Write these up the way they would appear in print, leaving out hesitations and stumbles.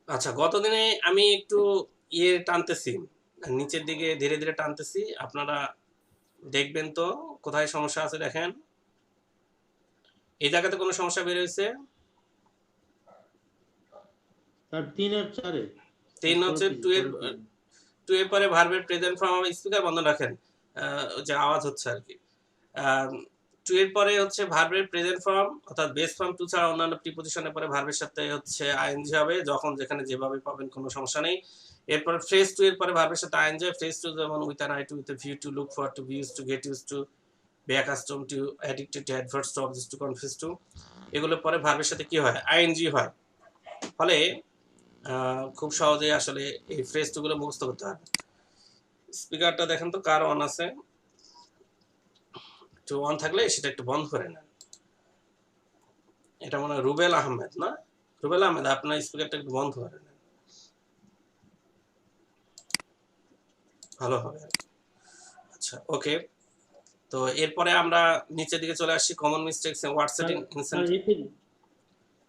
আচ্ছা, গতদিনে আমি একটু ইয়ে টানতেছি, নিচের দিকে ধীরে, ধীরে টানতেছি। আপনারা দেখবেন তো কোথায় সমস্যা আছে দেখেন। এই জায়গাতে কোনো সমস্যা বের হইছে? স্যার ৩ আর ৪ এ। ৩ স্যার হচ্ছে 2 এর পরের পেজে। 2 এর পরে ভার্বের প্রেজেন্ট ফর্ম হবে স্পিকার বন্ধ রাখেন। যে আওয়াজ হচ্ছে আরকি। আ 2 এর পরে হচ্ছে ভার্বের প্রেজেন্ট ফর্ম অর্থাৎ বেস ফর্ম 2 ছাড়া অন্যান্য প্রিপজিশনের পরে ভার্বের সাথে হচ্ছে আইএনজি হবে। যখন যেখানে যেভাবে পাবেন কোনো সমস্যা নেই। এরপরে ফ্রেজ 2 এর পরে ভার্বের সাথে আইএনজি ফ্রেজ 2 যেমন with an eye to with a view to look for to be used to get used to be accustomed to addicted to adverse to obsessed to confess to এগুলোর পরে ভার্বের সাথে কি হয় আইএনজি হয়। ফলে খুব সহজেই আসলে এই ফ্রেজ 2 গুলো মুখস্থ করতে হয়। স্পিকারটা দেখেন তো কার অন আছে? একটু অন থাকলে সেটা একটু বন্ধ করে নেন। এটা মনে হয় রুবেল আহমেদ না? রুবেল আহমেদ আপনার স্পিকারটা একটু বন্ধ করে নেন। ভালো হবে। আচ্ছা, ওকে। তো এরপরে আমরা নিচের দিকে চলে আসছি common mistakes and word sir setting sir এই পেজ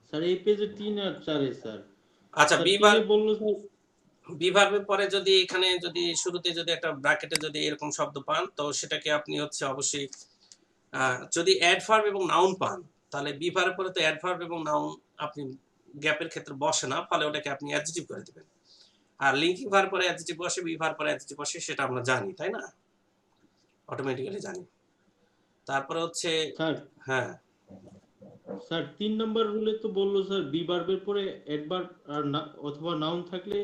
স্যার এই পেজে ৩ আর ৪ এ স্যার। আচ্ছা, স্যার ৩ বিভার এ বলল স্যার। বিভার্বের পরে যদি এখানে যদি শুরুতে যদি একটা ব্র্যাকেটে যদি এরকম শব্দ পান তো সেটাকে আপনি হচ্ছে অবশ্যই যদি অ্যাডভার্ব এবং নাউন পান তাহলে বিভার্বের পরে তো অ্যাডভার্ব এবং নাউন আপনি গ্যাপের ক্ষেত্রে বসে না, ফলে ওটাকে আপনি অ্যাডজেক্টিভ করে দিবেন। আর লিঙ্কিং ভার পরে অ্যাডজেক্টিভ বসে, বিভার পরে অ্যাডজেক্টিভ বসে, সেটা আমরা জানি, তাই না? অটোমেটিক্যালি জানি। তারপরে হচ্ছে স্যার হ্যাঁ, স্যার ৩ নাম্বার রুলে তো বলল স্যার বি ভার্বের পরে অ্যাডভার্ব আর না অথবা নাউন থাকলে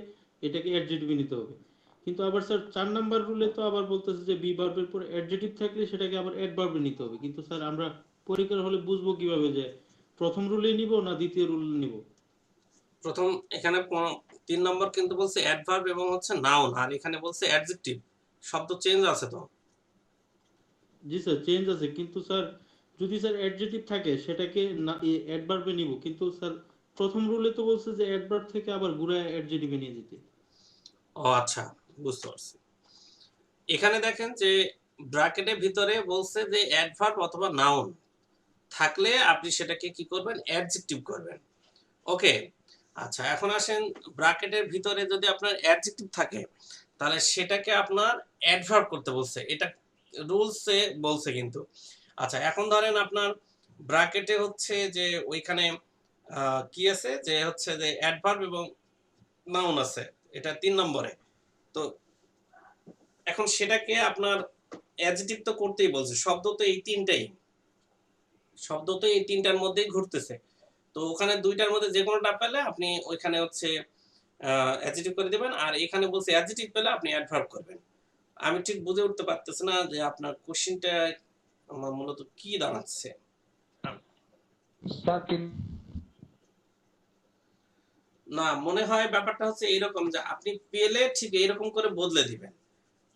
এটাকে অ্যাডজেক্টিভ নিতে হবে। কিন্তু আবার স্যার ৪ নাম্বার রুলে তো আবার বলতেছে যে বি ভার্বের পরে অ্যাডজেক্টিভ থাকলে সেটাকে আবার অ্যাডভার্বে নিতে হবে। কিন্তু স্যার আমরা পরীক্ষার হলে বুঝবো কিভাবে যে প্রথম রুলেই নিব না দ্বিতীয় রুল নিব? প্রথম এখানে ৩ নম্বর কিন্তু বলছে অ্যাডভার্ব এবং হচ্ছে নাউন, আর এখানে বলছে অ্যাডজেক্টিভ। শব্দ চেঞ্জ আছে তো। জি স্যার চেঞ্জ আছে, কিন্তু স্যার যদি স্যার অ্যাডজেক্টিভ থাকে সেটাকে না অ্যাডভার্বে নিব, কিন্তু স্যার প্রথম রুলে তো বলছে যে অ্যাডভার্ব থেকে আবার ঘুরায় অ্যাডজেক্টিভে নিয়ে যেতে। ও আচ্ছা, বুঝতে পারছি। এখানে দেখেন যে ব্র্যাকেটের ভিতরে বলছে যে অ্যাডভার্ব অথবা নাউন থাকলে আপনি সেটাকে কি করবেন অ্যাডজেক্টিভ করবেন। ওকে। আচ্ছা, এখন আসেন ব্র্যাকেটের ভিতরে যদি আপনার অ্যাডজেক্টিভ থাকে তাহলে সেটাকে আপনার অ্যাডভার্ব করতে বলছে, এটা রুলসে বলছে কিন্তু। আচ্ছা, এখন ধরেন আপনার ব্র্যাকেটে হচ্ছে যে ওইখানে কি আছে যে হচ্ছে যে অ্যাডভার্ব এবং নাউন আছে, এটা ৩ নম্বরে। তো এখন সেটাকে আপনার অ্যাডজেক্টিভ তো করতেই বলছে, শব্দ তো এই তিনটাই, শব্দ তো এই তিনটার মধ্যেই ঘুরতেছে। তো ওখানে দুইটার মধ্যে যে কোনোটা পেলে আপনি ওইখানে হচ্ছে অ্যাডজেক্টিভ করে দিবেন, আর এখানে বলছে অ্যাডজেক্টিভ পেলে আপনি অ্যাডভার্ব করবেন। আমি ঠিক বুঝে উঠতে পারতেছি না যে আপনার কোশ্চেনটা আমার মূলত কি দাঁড়াচ্ছে। স্যার না, মনে হয় ব্যাপারটা হচ্ছে এইরকম যে আপনি পেলে ঠিক এইরকম করে বদলে দিবেন।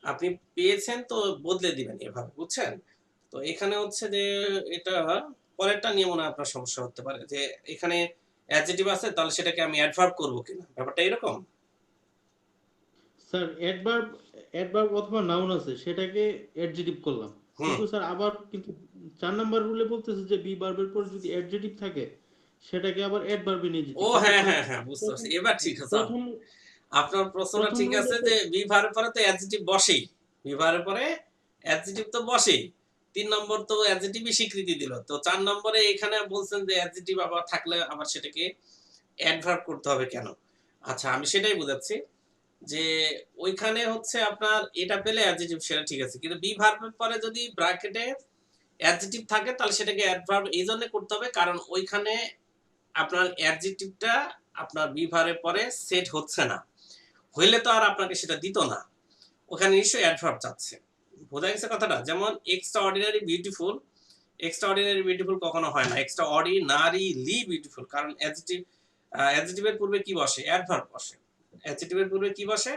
আপনি পেয়েছেন তো বদলে দিবেন এভাবে, বুঝছেন? তো এখানে হচ্ছে যে এটা পরেরটা নিয়ে মনে হয় আপনার সমস্যা হতে পারে যে এখানে অ্যাডজেক্টিভ আছে তাহলে সেটাকে আমি অ্যাডভার্ব করব কিনা, ব্যাপারটা এরকম। স্যার অ্যাডভার্ব অ্যাডভার্ব অথবা নাউন আছে সেটাকে অ্যাডজেক্টিভ করলাম, হুম। কিন্তু স্যার আবার কিন্তু ৪ নাম্বার রুলে বলতেছে যে বি ভার্বের পর যদি অ্যাডজেক্টিভ থাকে সেটাকে আবার অ্যাডভার্বে নিয়ে যেতে, ও কিন্তু হ্যাঁ, স্যার হ্যাঁ, হ্যাঁ, বুঝতে প্রথম পারছি। এবার ঠিক আছে। প্রথম আপনার প্রশ্নটা প্রথম ঠিক রুলে আছে তো যে বিভারের পরে তো অ্যাডজেক্টিভ বসেই। বিভারের পরে অ্যাডজেক্টিভ তো বসেই। ৩ নম্বর তো অ্যাডজেক্টিভই স্বীকৃতি দিল। তো ৪ নম্বরে এখানে বলছেন যে অ্যাডজেক্টিভ আবার থাকলে আবার সেটাকে অ্যাডভার্ব করতে হবে কেন? আচ্ছা, আমি সেটাই বুঝাচ্ছি যে ওইখানে হচ্ছে আপনার এটা পেলে অ্যাডজেক্টিভ সেটা ঠিক আছে। কিন্তু বি ভার্বের পরে যদি ব্র্যাকেটে অ্যাডজেক্টিভ থাকে তাহলে সেটাকে অ্যাডভার্ব এইজন্য করতে হবে কারণ ওইখানে আপনার অ্যাডজেক্টিভটা আপনার বি ভার্বের পরে সেট হচ্ছে না। হইলে তো আর আপনাকে সেটা দিত না। ওখানে নিশ্চয়ই অ্যাডভার্ব চাচ্ছে। বোঝা গেছে কথাটা? যেমন extra ordinary beautiful, extra ordinary beautiful কখনো হয় না। এক্সট্রা অর্ডিনারিলি বিউটিফুল, কারণ অ্যাডজেক্টিভ অ্যাডজেক্টিভের পূর্বে কি বসে? অ্যাডভার্ব বসে। অ্যাডজেক্টিভের পূর্বে কি বসে?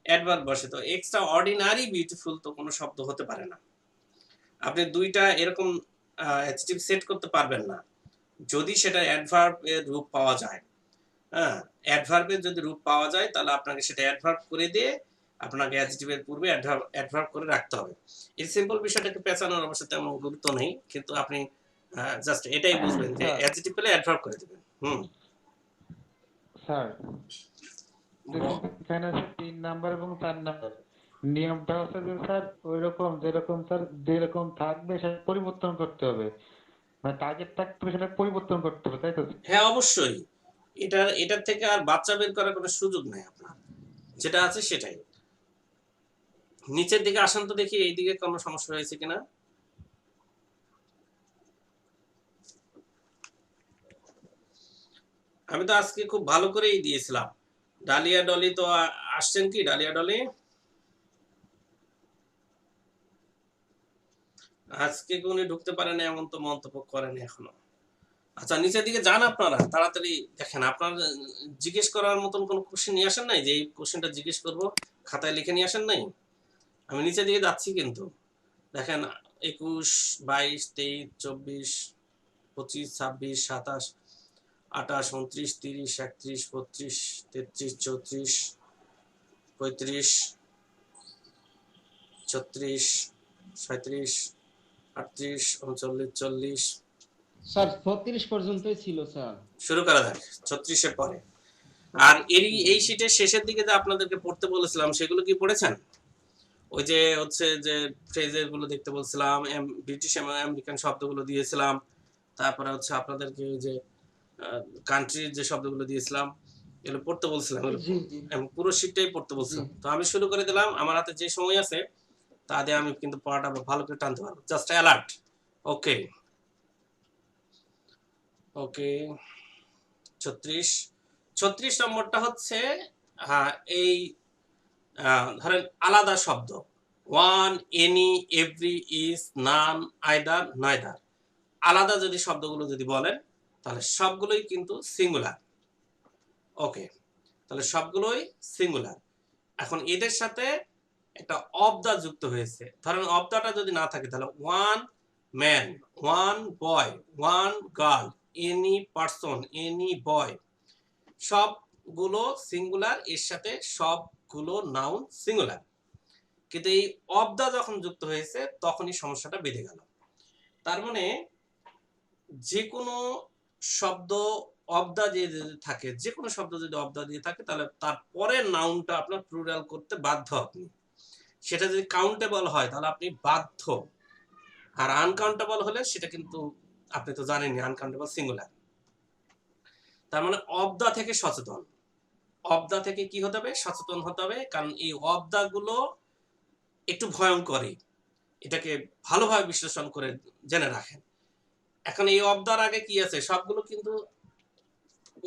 অ্যাডভার্ব বসে। তো এক্সট্রা অর্ডিনারি বিউটিফুল তো কোনো শব্দ হতে পারে না। আপনি দুইটা এরকম অ্যাডজেক্টিভ সেট করতে পারবেন না যদি সেটা অ্যাডভার্ব এর রূপ পাওয়া যায়। হ্যাঁ, অ্যাডভার্বের যদি রূপ পাওয়া যায় তাহলে আপনাকে সেটা অ্যাডভার্ব করে দিয়ে আপনাকে অ্যাডজেক্টিভের পূর্বে অ্যাডভার্ব করে রাখতে হবে। এই সিম্পল বিষয়টাকে পেঁচানোর অবশ্য তেমন গুরুত্ব নেই, কিন্তু আপনি জাস্ট এটাই বুঝবেন যে স্যার অ্যাডজেক্টিভ পেলে অ্যাডভার্ব করে দিবেন। হুম। স্যার এখানে আছে 3 নাম্বার এবং 4 নাম্বার। নিয়মটা হচ্ছে যে স্যার ওইরকম যেরকম স্যার যেরকম থাকবে সেটা পরিবর্তন করতে হবে, মানে টার্গেট থাকবে সেটা পরিবর্তন করতে হবে, তাই তো? হ্যাঁ অবশ্যই, এটার থেকে আর বাচ্চা বের করার কোনো সুযোগ নাই আপনার, যেটা আছে সেটাই। নিচের দিকে আসেন তো দেখি এই দিকে কোনো সমস্যা হয়েছে কিনা। আমি তো আজকে খুব ভালো করেই দিয়েছিলাম। ডালিয়া ডলি তো আসছেন কি? ডালিয়া ডলি আজকে উনি ঢুকতে পারেন এমন তো মন্তব্য করেন এখনো। আচ্ছা নিচের দিকে যান আপনারা, তাড়াতাড়ি দেখেন। আপনার জিজ্ঞেস করার মতন কোনো কোশ্চেন নিয়ে আসেন নাই যে এই কোশ্চেনটা জিজ্ঞেস করবো, খাতায় লিখে নিয়ে আসেন নাই? আমি নিচের দিকে যাচ্ছি কিন্তু দেখেন 21, 22, 23, 24, 25, 26, 27, 28, 29, 30, 31, 32, 33, 34, 35, 36, 37, 38, 39, 40। স্যার 36 পর্যন্তই ছিল স্যার। শুরু করা যাক 36-এর পরে। আর এই শীটের শেষের দিকে যে আপনাদেরকে পড়তে বলেছিলাম সেগুলো কি পড়েছেন? ওই যে হচ্ছে যে ফ্রেজের গুলো দেখতে বলছিলাম, ব্রিটিশ এবং আমেরিকান শব্দগুলো দিয়েছিলাম, তারপরে হচ্ছে আপনাদেরকে ওই যে কান্ট্রির যে শব্দগুলো দিয়েছিলাম এগুলো পড়তে বলছিলাম, জি জি এবং পুরো শীটটাই পড়তে জি বলছিলাম। তো আমি শুরু করে দিলাম, আমার হাতে যে সময় আছে তা দিয়ে আমি কিন্তু পড়াটা ভালো করে টানতে পারবো। Just alert. ওকে ওকে 36 নম্বরটা হচ্ছে এই ধরেন আলাদা শব্দ, one, any, every, each, none, either, neither. আলাদা যদি শব্দগুলো যদি বলেন তাহলে সবগুলোই কিন্তু সিঙ্গুলার। ওকে, তাহলে সবগুলোই সিঙ্গুলার। এখন এদের সাথে একটা অফ দা যুক্ত হয়েছে। ধরেন অফ দাটা যদি না থাকে তাহলে one man, one boy, one girl, any person, any boy, সবগুলো সিঙ্গুলার, এর সাথে সবগুলো নাউন সিঙ্গুলার। কিন্তু এই অফ দা যখন যুক্ত হয়েছে তখনই সমস্যাটা বেঁধে গেল। তার মানে যে কোনো শব্দ অফ দা দিয়ে যদি থাকে, যে কোনো শব্দ যদি অফ দা দিয়ে থাকে তাহলে তার পরের নাউনটা আপনার প্লুরাল করতে বাধ্য আপনি। সেটা যদি কাউন্টেবল হয় তাহলে আপনি বাধ্য, আর আনকাউন্টেবল হলে সেটা কিন্তু আপনি তো জানেনই, আনকাউন্টেবল সিঙ্গুলার। তার মানে অফ দা থেকে সচেতন, অফ দা থেকে কি হতে হবে? সচেতন হতে হবে, কারণ এই অফ দা গুলো একটু ভয়ঙ্করই, এটাকে ভালোভাবে বিশ্লেষণ করে জেনে রাখেন। এখন এই অফ দার আগে কি আছে? সবগুলো কিন্তু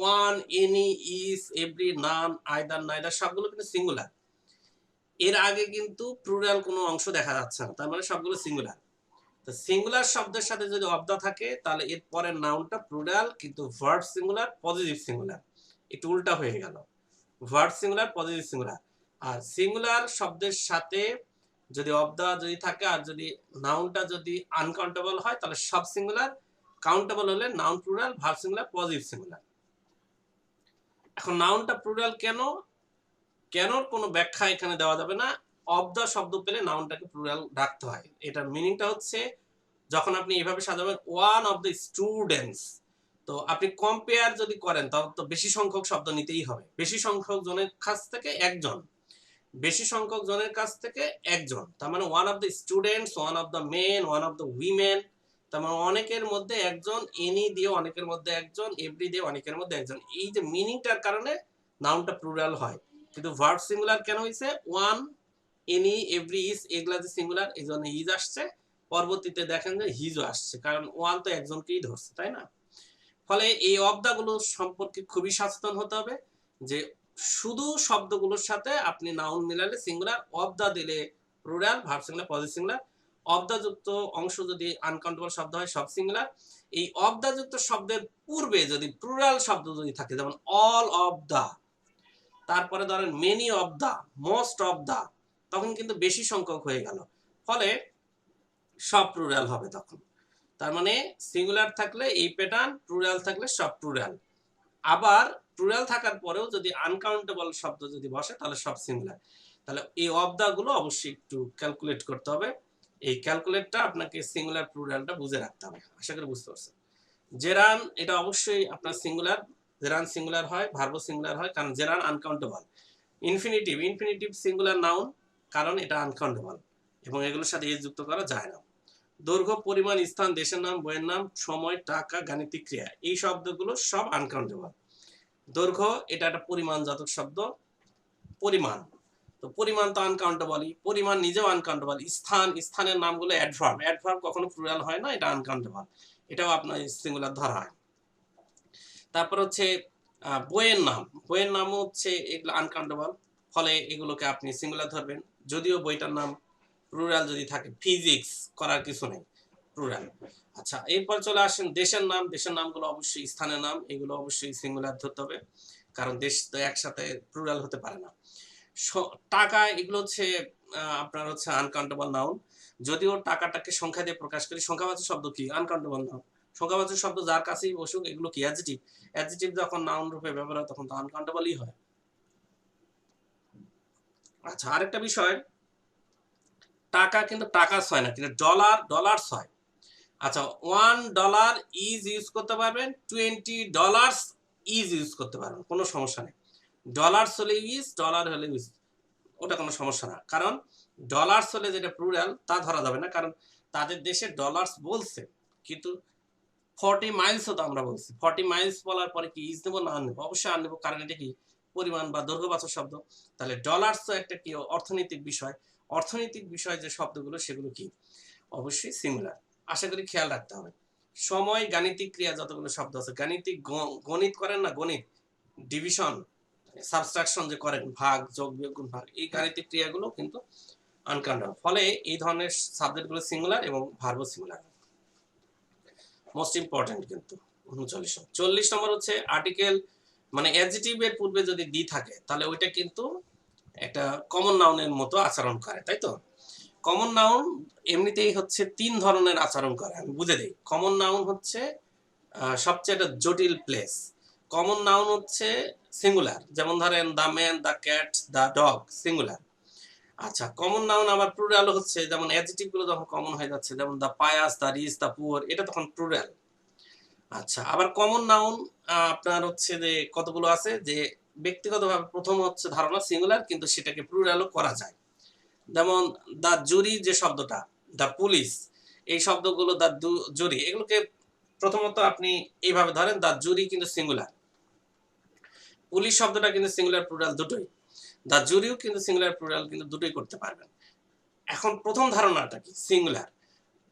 one, any, each, every, none, either, neither সবগুলো কিন্তু সিঙ্গুলার। এর আগে কিন্তু প্লুরাল কোনো অংশ দেখা যাচ্ছে না, তার মানে সবগুলো সিঙ্গুলার। তো সিঙ্গুলার শব্দের সাথে যদি অফ দা থাকে তাহলে এর পরের নাউনটা প্লুরাল, কিন্তু ভার্ব সিঙ্গুলার, পজিটিভ সিঙ্গুলার। একটু উল্টা হয়ে গেল, ভার্ব সিঙ্গুলার, পজিটিভ সিঙ্গুলার। আর সিঙ্গুলার শব্দের সাথে যদি অফ দা যদি থাকে আর যদি নাউনটা যদি আনকাউন্টেবল হয় তাহলে সব সিঙ্গুলার, কাউন্টেবল হলে noun plural, verb singular, positive singular. এখন নাউনটা প্লুরাল কেন, কেনর কোনো ব্যাখ্যা এখানে দেওয়া যাবে না। অফ দা শব্দ পেলে নাউনটাকে প্লুরাল রাখতে হয়। এটার মিনিংটা হচ্ছে যখন আপনি এভাবে সাজাবেন ওয়ান অফ দ্য স্টুডেন্টস, তো আপনি কম্পেয়ার যদি করেন তাহলে তো বেশি সংখ্যক শব্দ নিতেই হবে। বেশি সংখ্যক জনের কাছ থেকে একজন, বেশি সংখ্যক জনের কাছ থেকে একজন, তার মানে one of the students, one of the men, one of the women, তার মানে অনেকের মধ্যে একজন, এনি দিয়ে অনেকের মধ্যে একজন, এভরি দিয়ে অনেকের মধ্যে একজন। এই যে মিনিংটার কারণে নাউনটা প্লুরাল হয়। কিন্তু ভার্ব সিঙ্গুলার কেন হয়েছে? ওয়ান, এনি, এভরি, ইজ এগুলা যে সিঙ্গুলার, এই জন্য ইজ আসছে। পরবর্তীতে দেখেন যে হিজও আসছে, কারণ ওয়ান তো একজনকেই ধরছে, তাই না? ফলে এই অবদাগুলো সম্পর্কে খুবই সচেতন হতে হবে যে শুধু শব্দগুলোর সাথে আপনি নাউন মিলালে সিঙ্গুলার, অবদা দিলে plural, verb singular, positive singular. অবদা যুক্ত অংশ যদি আনকাউন্টেবল শব্দ হয় সব সিঙ্গুলার। এই অবদা যুক্ত শব্দের পূর্বে যদি প্লুরাল শব্দ যদি থাকে, যেমন অল অফ দা, তারপরে ধরেন many of the, most of the, তখন কিন্তু বেশি সংখ্যক হয়ে গেল, ফলে সব প্লুরাল হবে তখন। তার মানে সিঙ্গুলার থাকলে এই প্যাটার্ন, প্লুরাল থাকলে সব প্লুরাল। আবার প্লুরাল থাকার পরেও যদি আনকাউন্টেবল শব্দ যদি বসে তাহলে সব সিঙ্গুলার। তাহলে এই অবদা গুলো অবশ্যই একটু ক্যালকুলেট করতে হবে। এই ক্যালকুলেটটা আপনাকে সিঙ্গুলার প্লুরালটা বুঝে রাখতে হবে। আশা করি বুঝতে পারছেন। জেরান, এটা অবশ্যই আপনার সিঙ্গুলার, জেরান সিঙ্গুলার হয়, ভার্ব সিঙ্গুলার হয়, কারণ gerund uncountable. Infinitive singular noun, কারণ এটা আনকাউন্টেবল এবং এগুলোর সাথে এস যুক্ত করা যায় না। দৈর্ঘ্য, পরিমাণ, স্থান, দেশের নাম, বইয়ের নাম, সময়, টাকা, গাণিতিক ক্রিয়া, এই শব্দগুলো সব আনকাউন্টেবল। দৈর্ঘ্য এটা একটা পরিমাণজাতক শব্দ, পরিমাণ, তো পরিমাণ তো আনকাউন্টেবলই, পরিমাণ নিজেও আনকাউন্টেবল। স্থানের নামগুলো অ্যাডভার্ব কখনো প্লুরাল হয় না, এটা আনকাউন্টেবল, এটাও আপনার সিঙ্গুলার ধরা হয়। তারপর হচ্ছে বইয়ের নামও হচ্ছে এগুলো আনকাউন্টেবল, ফলে এগুলোকে আপনি সিঙ্গুলার ধরবেন, যদিও বইটার নাম প্লুরাল যদি থাকে, ফিজিক্স করার কিছু নেই, প্লুরাল। আচ্ছা, এরপর চলে আসেন দেশের নামগুলো অবশ্যই স্থানের নাম, এগুলো অবশ্যই সিঙ্গুলার ধরতে হবে, কারণ দেশ তো একসাথে প্লুরাল হতে পারে না। টাকা, এগুলো হচ্ছে আপনার হচ্ছে আনকাউন্টেবল নাউন, যদিও টাকাটাকে সংখ্যা দিয়ে প্রকাশ করি, সংখ্যাবাচক শব্দ কি? Uncountable noun. সংখ্যাবাচক শব্দ যার কাছেই বসুক, এগুলো কি? অ্যাডজেক্টিভ যখন নাউন রূপে ব্যবহার হয় তখন তো আনকাউন্টেবলই হয়। আচ্ছা, আরেকটা বিষয়, টাকা কিন্তু টাকাস হয় না, কিন্তু ডলার্স হয়। আচ্ছা, $1 ইজ ইউজ করতে পারবেন, $20 ইজ ইউজ করতে পারবেন, কোনো সমস্যা নেই। ডলার্স হলে ইজ, ডলার হলে ইউজ, ওটা কোনো সমস্যা না, কারণ ডলার্স হলে যেটা প্লুরাল তা ধরা যাবে না, কারণ তাদের দেশে ডলার্স বলছে, কিন্তু 40 মাইলস তো আমরা বলছি, 40 মাইলস বলার পরে কি ইজ নেবো না নেবো? অবশ্যই আন নেবো, কারণ এটা কি? পরিমাণ বা দৈর্ঘ্যবাচক শব্দ। তাহলে ডলার্স তো একটা কি? অর্থনৈতিক বিষয় যে শব্দগুলো সেগুলো কি? অবশ্যই সিমিলার। আশা করি খেয়াল রাখতে হবে। সময়, গাণিতিক ক্রিয়া, যতগুলো শব্দ আছে, গাণিতিক গণিত করেন না, গণিত ডিভিশন, সাবট্রাকশন যে করেন, ভাগ, যোগ, বিয়োগ, গুণ, ভাগ, এই গাণিতিক ক্রিয়াগুলো কিন্তু আনকাউন্টেবল, ফলে এই ধরনের সাবজেক্টগুলো সিঙ্গুলার এবং ভার্বও সিঙ্গুলার। মোস্ট ইম্পর্টেন্ট কিন্তু 39 নম্বর হচ্ছে আর্টিকেল, মানে অ্যাডজেক্টিভের পূর্বে যদি দি থাকে তাহলে ওইটা কিন্তু একটা কমন নাউনের মতো আচরণ করে, তাই তো? কমন নাউন এমনিতেই হচ্ছে 3 ধরনের আচরণ করে, আমি বুঝে দিই। কমন নাউন হচ্ছে সবচেয়ে একটা জটিল প্লেস। কমন নাউন হচ্ছে সিঙ্গুলার, যেমন ধরেন the man, the cat, the dog, singular. আচ্ছা, কমন নাউন আবার প্লুরাল হচ্ছে, যেমন অ্যাডজেক্টিভ গুলো যখন কমন হয়ে যাচ্ছে, যেমন the pious, the rich, the poor, এটা তখন প্লুরাল। আচ্ছা, আবার কমন নাউন আপনার হচ্ছে যে কতগুলো আছে, যে ব্যক্তিগতভাবে প্রথম হচ্ছে ধারণা সিঙ্গুলার, কিন্তু সেটাকে প্লুরালও করা যায়, যেমন দ্য জুরি যে শব্দটা, দ্য পুলিশ, এই শব্দগুলো, দ্য জুরি, এগুলোকে প্রথমত আপনি এইভাবে ধরেন, দ্য জুরি কিন্তু সিঙ্গুলার, পুলিশ শব্দটা কিন্তু সিঙ্গুলার প্লুরাল দুটোই, দ্য জুরিও কিন্তু সিঙ্গুলার প্লুরাল কিন্তু দুটোই করতে পারবেন। এখন প্রথম ধারণাটা কি? সিঙ্গুলার।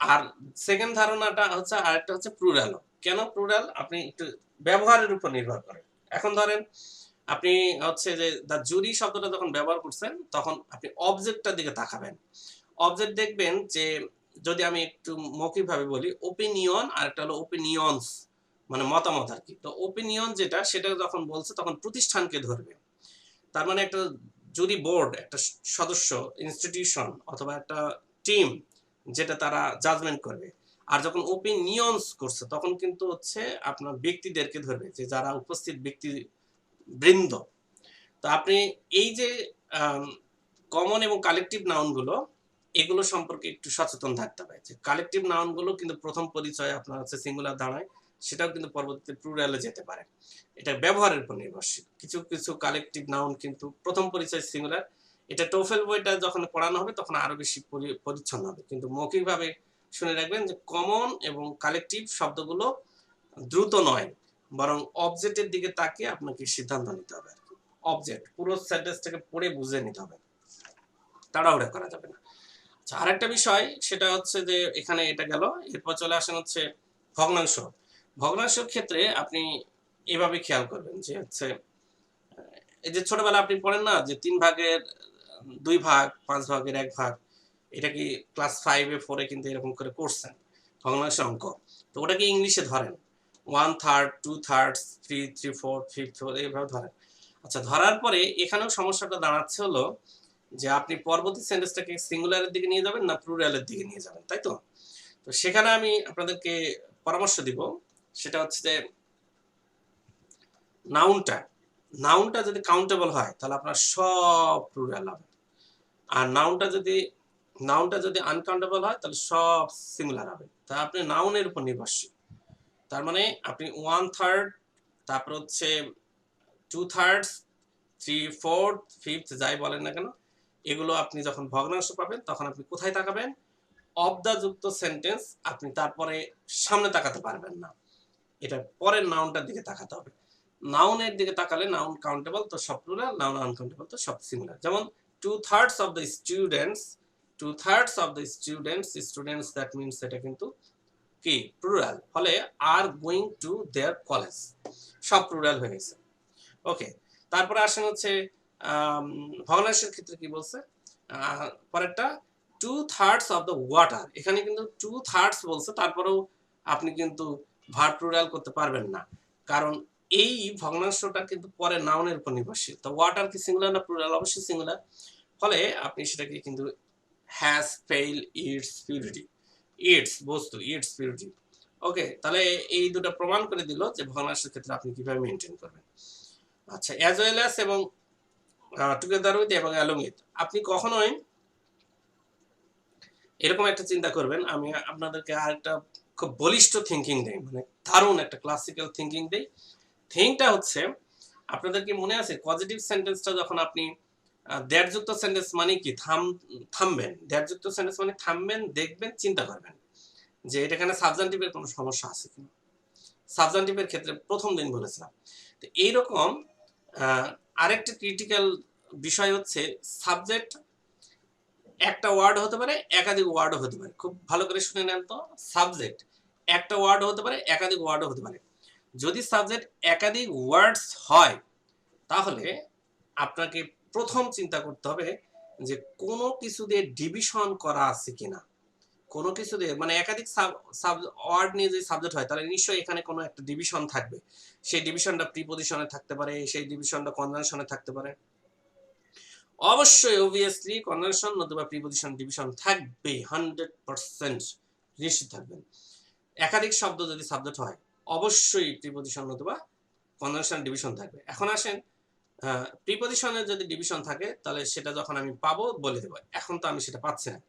আর সেকেন্ড ধারণাটা হচ্ছে, আরেকটা হচ্ছে প্লুরাল। কেন প্লুরাল? আপনি একটু ব্যবহারের উপর নির্ভর করে। এখন ধরেন আপনি হচ্ছে যে দ্য জুরি শব্দটা যখন ব্যবহার করছেন, তখন আপনি অবজেক্টটার দিকে তাকাবেন, অবজেক্ট দেখবেন যে, যদি আমি একটু মৌখিকভাবে বলি, ওপিনিয়ন আর একটা হলো ওপিনিয়নস, মানে মতামত আর কি। তো ওপিনিয়ন যেটা, সেটা যখন বলছে তখন প্রতিষ্ঠানকে ধরবে, তার মানে একটা জুরি বোর্ড, একটা সদস্য, ইনস্টিটিউশন অথবা একটা টিম, যেটা তারা জাজমেন্ট করবে। আর যখন ওপিনিয়নস করছে তখন কিন্তু হচ্ছে আপনার ব্যক্তিদেরকে ধরবে, যে যারা উপস্থিত ব্যক্তি বৃন্দ। তো আপনি এই যে কমন এবং কালেকটিভ নাউনগুলো, এগুলো সম্পর্কে একটু সচেতন থাকতে হবে, যে কালেকটিভ নাউনগুলো কিন্তু প্রথম পরিচয় আপনার হচ্ছে সিঙ্গুলার দাঁড়ায়, সেটাও কিন্তু পরবর্তীতে প্লুরালে যেতে পারে, এটা ব্যবহারের উপর নির্ভরশীল। কিছু কিছু কালেকটিভ নাউন কিন্তু প্রথম পরিচয় সিঙ্গুলার, এটা টোফেল বইটা যখন পড়ানো হবে তখন আরো বেশি পরিচ্ছন্ন হবে, কিন্তু মৌখিকভাবে শুনে রাখবেন যে কমন এবং কালেকটিভ শব্দগুলো দ্রুত নয়, বরং অবজেক্টের দিকে তাকিয়ে আপনাকে সিদ্ধান্ত নিতে হবে। অবজেক্ট পুরো সেন্টেন্সটাকে পড়ে বুঝে নিতে হবে, তাড়াহুড়া করা যাবে না। আচ্ছা, আরেকটা বিষয় সেটা হচ্ছে যে, এখানে এটা গেল, এরপর চলে আসেন হচ্ছে ভগ্নাংশ। ভগ্নাংশের ক্ষেত্রে আপনি এভাবে খেয়াল করবেন যে হচ্ছে, এই যে ছোটবেলা আপনি পড়েন না যে 3 ভাগের 2 ভাগ, 5 ভাগের 1 ভাগ, এটা কি ক্লাস 5-এ 4-এ কিন্তু এরকম করে করছেন ভগ্নাংশ অঙ্ক। তো ওটাকে ইংলিশে ধরেন 1/3, 2/3, 3, 3/4, 5/4, এইভাবে ধরেন। আচ্ছা, ধরার পরে এখানেও সমস্যাটা দাঁড়াচ্ছে হলো যে আপনি পরবর্তী সেন্টেন্সটাকে সিঙ্গুলারের দিকে নিয়ে যাবেন না প্লুরালের দিকে নিয়ে যাবেন, তাই তো? তো সেখানে আমি আপনাদেরকে পরামর্শ দিব, সেটা হচ্ছে যে নাউনটা যদি কাউন্টেবল হয় তাহলে আপনার সব প্লুরাল হবে, আর নাউনটা যদি আনকাউন্টেবল হয় তাহলে সব সিঙ্গুলার হবে। তা আপনি নাউনের উপর নির্ভরশীল, তার মানে আপনি 1/3, তারপর হচ্ছে 2/3, 3, 4, 5 যাই বলেন না কেন, এগুলো আপনি যখন ভগ্নাংশ পাবেন তখন আপনি কোথায় তাকাবেন? অফ দা যুক্ত সেন্টেন্স, আপনি তারপরে সামনে তাকাতে পারবেন না, এটা পরের নাউনটার দিকে তাকাতে হবে। নাউনের দিকে তাকালে নাউন কাউন্টেবল তো সব প্লুরাল, নাউন আনকাউন্টেবল তো সব সিঙ্গুলার। যেমন 2/3 of the students, 2/3 of the students, students that means এটা কিন্তু কি প্লুরাল, ফলে are going to their college, সব প্লুরাল হয়ে গেছে। ওকে, তারপরে আসেন হচ্ছে ভগ্নাংশের ক্ষেত্রে কি বলছে, পরেরটা 2/3 অফ দ্য ওয়াটার, এখানে কিন্তু 2/3 বলছে, তারপরেও আপনি কিন্তু ভার্ব প্লুরাল করতে পারবেন না, কারণ এই ভগ্নাংশটা কিন্তু পরে নাউনের উপর নির্ভরশীল। তো ওয়াটার কি সিঙ্গুলার না প্লুরাল? অবশ্যই সিঙ্গুলার, ফলে আপনি সেটাকে কিন্তু has fail it's purity, it's বস্তু, ইটস পিউরিটি। ওকে, তাহলে এই দুটো প্রমাণ করে দিল যে ভগ্নাংশের ক্ষেত্রে আপনি কিভাবে মেনটেন করবেন। আচ্ছা, অ্যাজ ওয়েল অ্যাজ এবং টুগেদার উইথ এবং অ্যালং উইথ, আপনি কখনোই এরকম একটা চিন্তা করবেন, আমি আপনাদেরকে আরেকটা খুব বলিষ্ঠ থিঙ্কিং দেই, মানে দারুণ একটা ক্লাসিক্যাল থিঙ্কিং দেই। থিংটা হচ্ছে, আপনাদের কি মনে আছে পজিটিভ সেন্টেন্সটা যখন আপনি দ্যাটযুক্ত সেন্টেন্স মানে কি থামবেন, দ্যাটযুক্ত সেন্টেন্স মানে থামবেন, দেখবেন, চিন্তা করবেন যে এটা এখানে সাবজেক্টিভের কোনো সমস্যা আছে কিনা। সাবজেক্টিভের ক্ষেত্রে প্রথম দিন বলেছিলাম। তো এইরকম আরেকটা ক্রিটিক্যাল বিষয় হচ্ছে সাবজেক্ট একটা ওয়ার্ড হতে পারে, একাধিক ওয়ার্ডও হতে পারে। খুব ভালো করে শুনে নেন তো, সাবজেক্ট একটা ওয়ার্ড হতে পারে, একাধিক ওয়ার্ডও হতে পারে। যদি সাবজেক্ট একাধিক ওয়ার্ডস হয়, তাহলে আপনাকে প্রথম চিন্তা করতে হবে যে কোনো কিছু দিয়ে ডিভিশন করা আছে কিনা। কোনো কিছু দিয়ে মানে একাধিক ওয়ার্ড নিয়ে যদি সাবজেক্ট হয়, তাহলে নিশ্চয়ই এখানে কোনো একটা ডিভিশন থাকবে। সেই ডিভিশনটা প্রিপজিশনে থাকতে পারে, সেই ডিভিশনটা কনজাংশনে থাকতে পারে। অবশ্যই অবভিয়াসলি কনজাংশন নতুবা প্রিপজিশন ডিভিশন থাকবে, 100% নিশ্চিত থাকবেন। একাধিক শব্দ যদি সাবজেক্ট হয়, অবশ্যই প্রিপজিশন নতুবা কনজাংশন ডিভিশন থাকবে। এখন আসেন, প্রিপজিশনের যদি ডিভিশন থাকে, তাহলে সেটা যখন আমি পাবো বলে দেবো। এখন তো আমি সেটা পাচ্ছি না।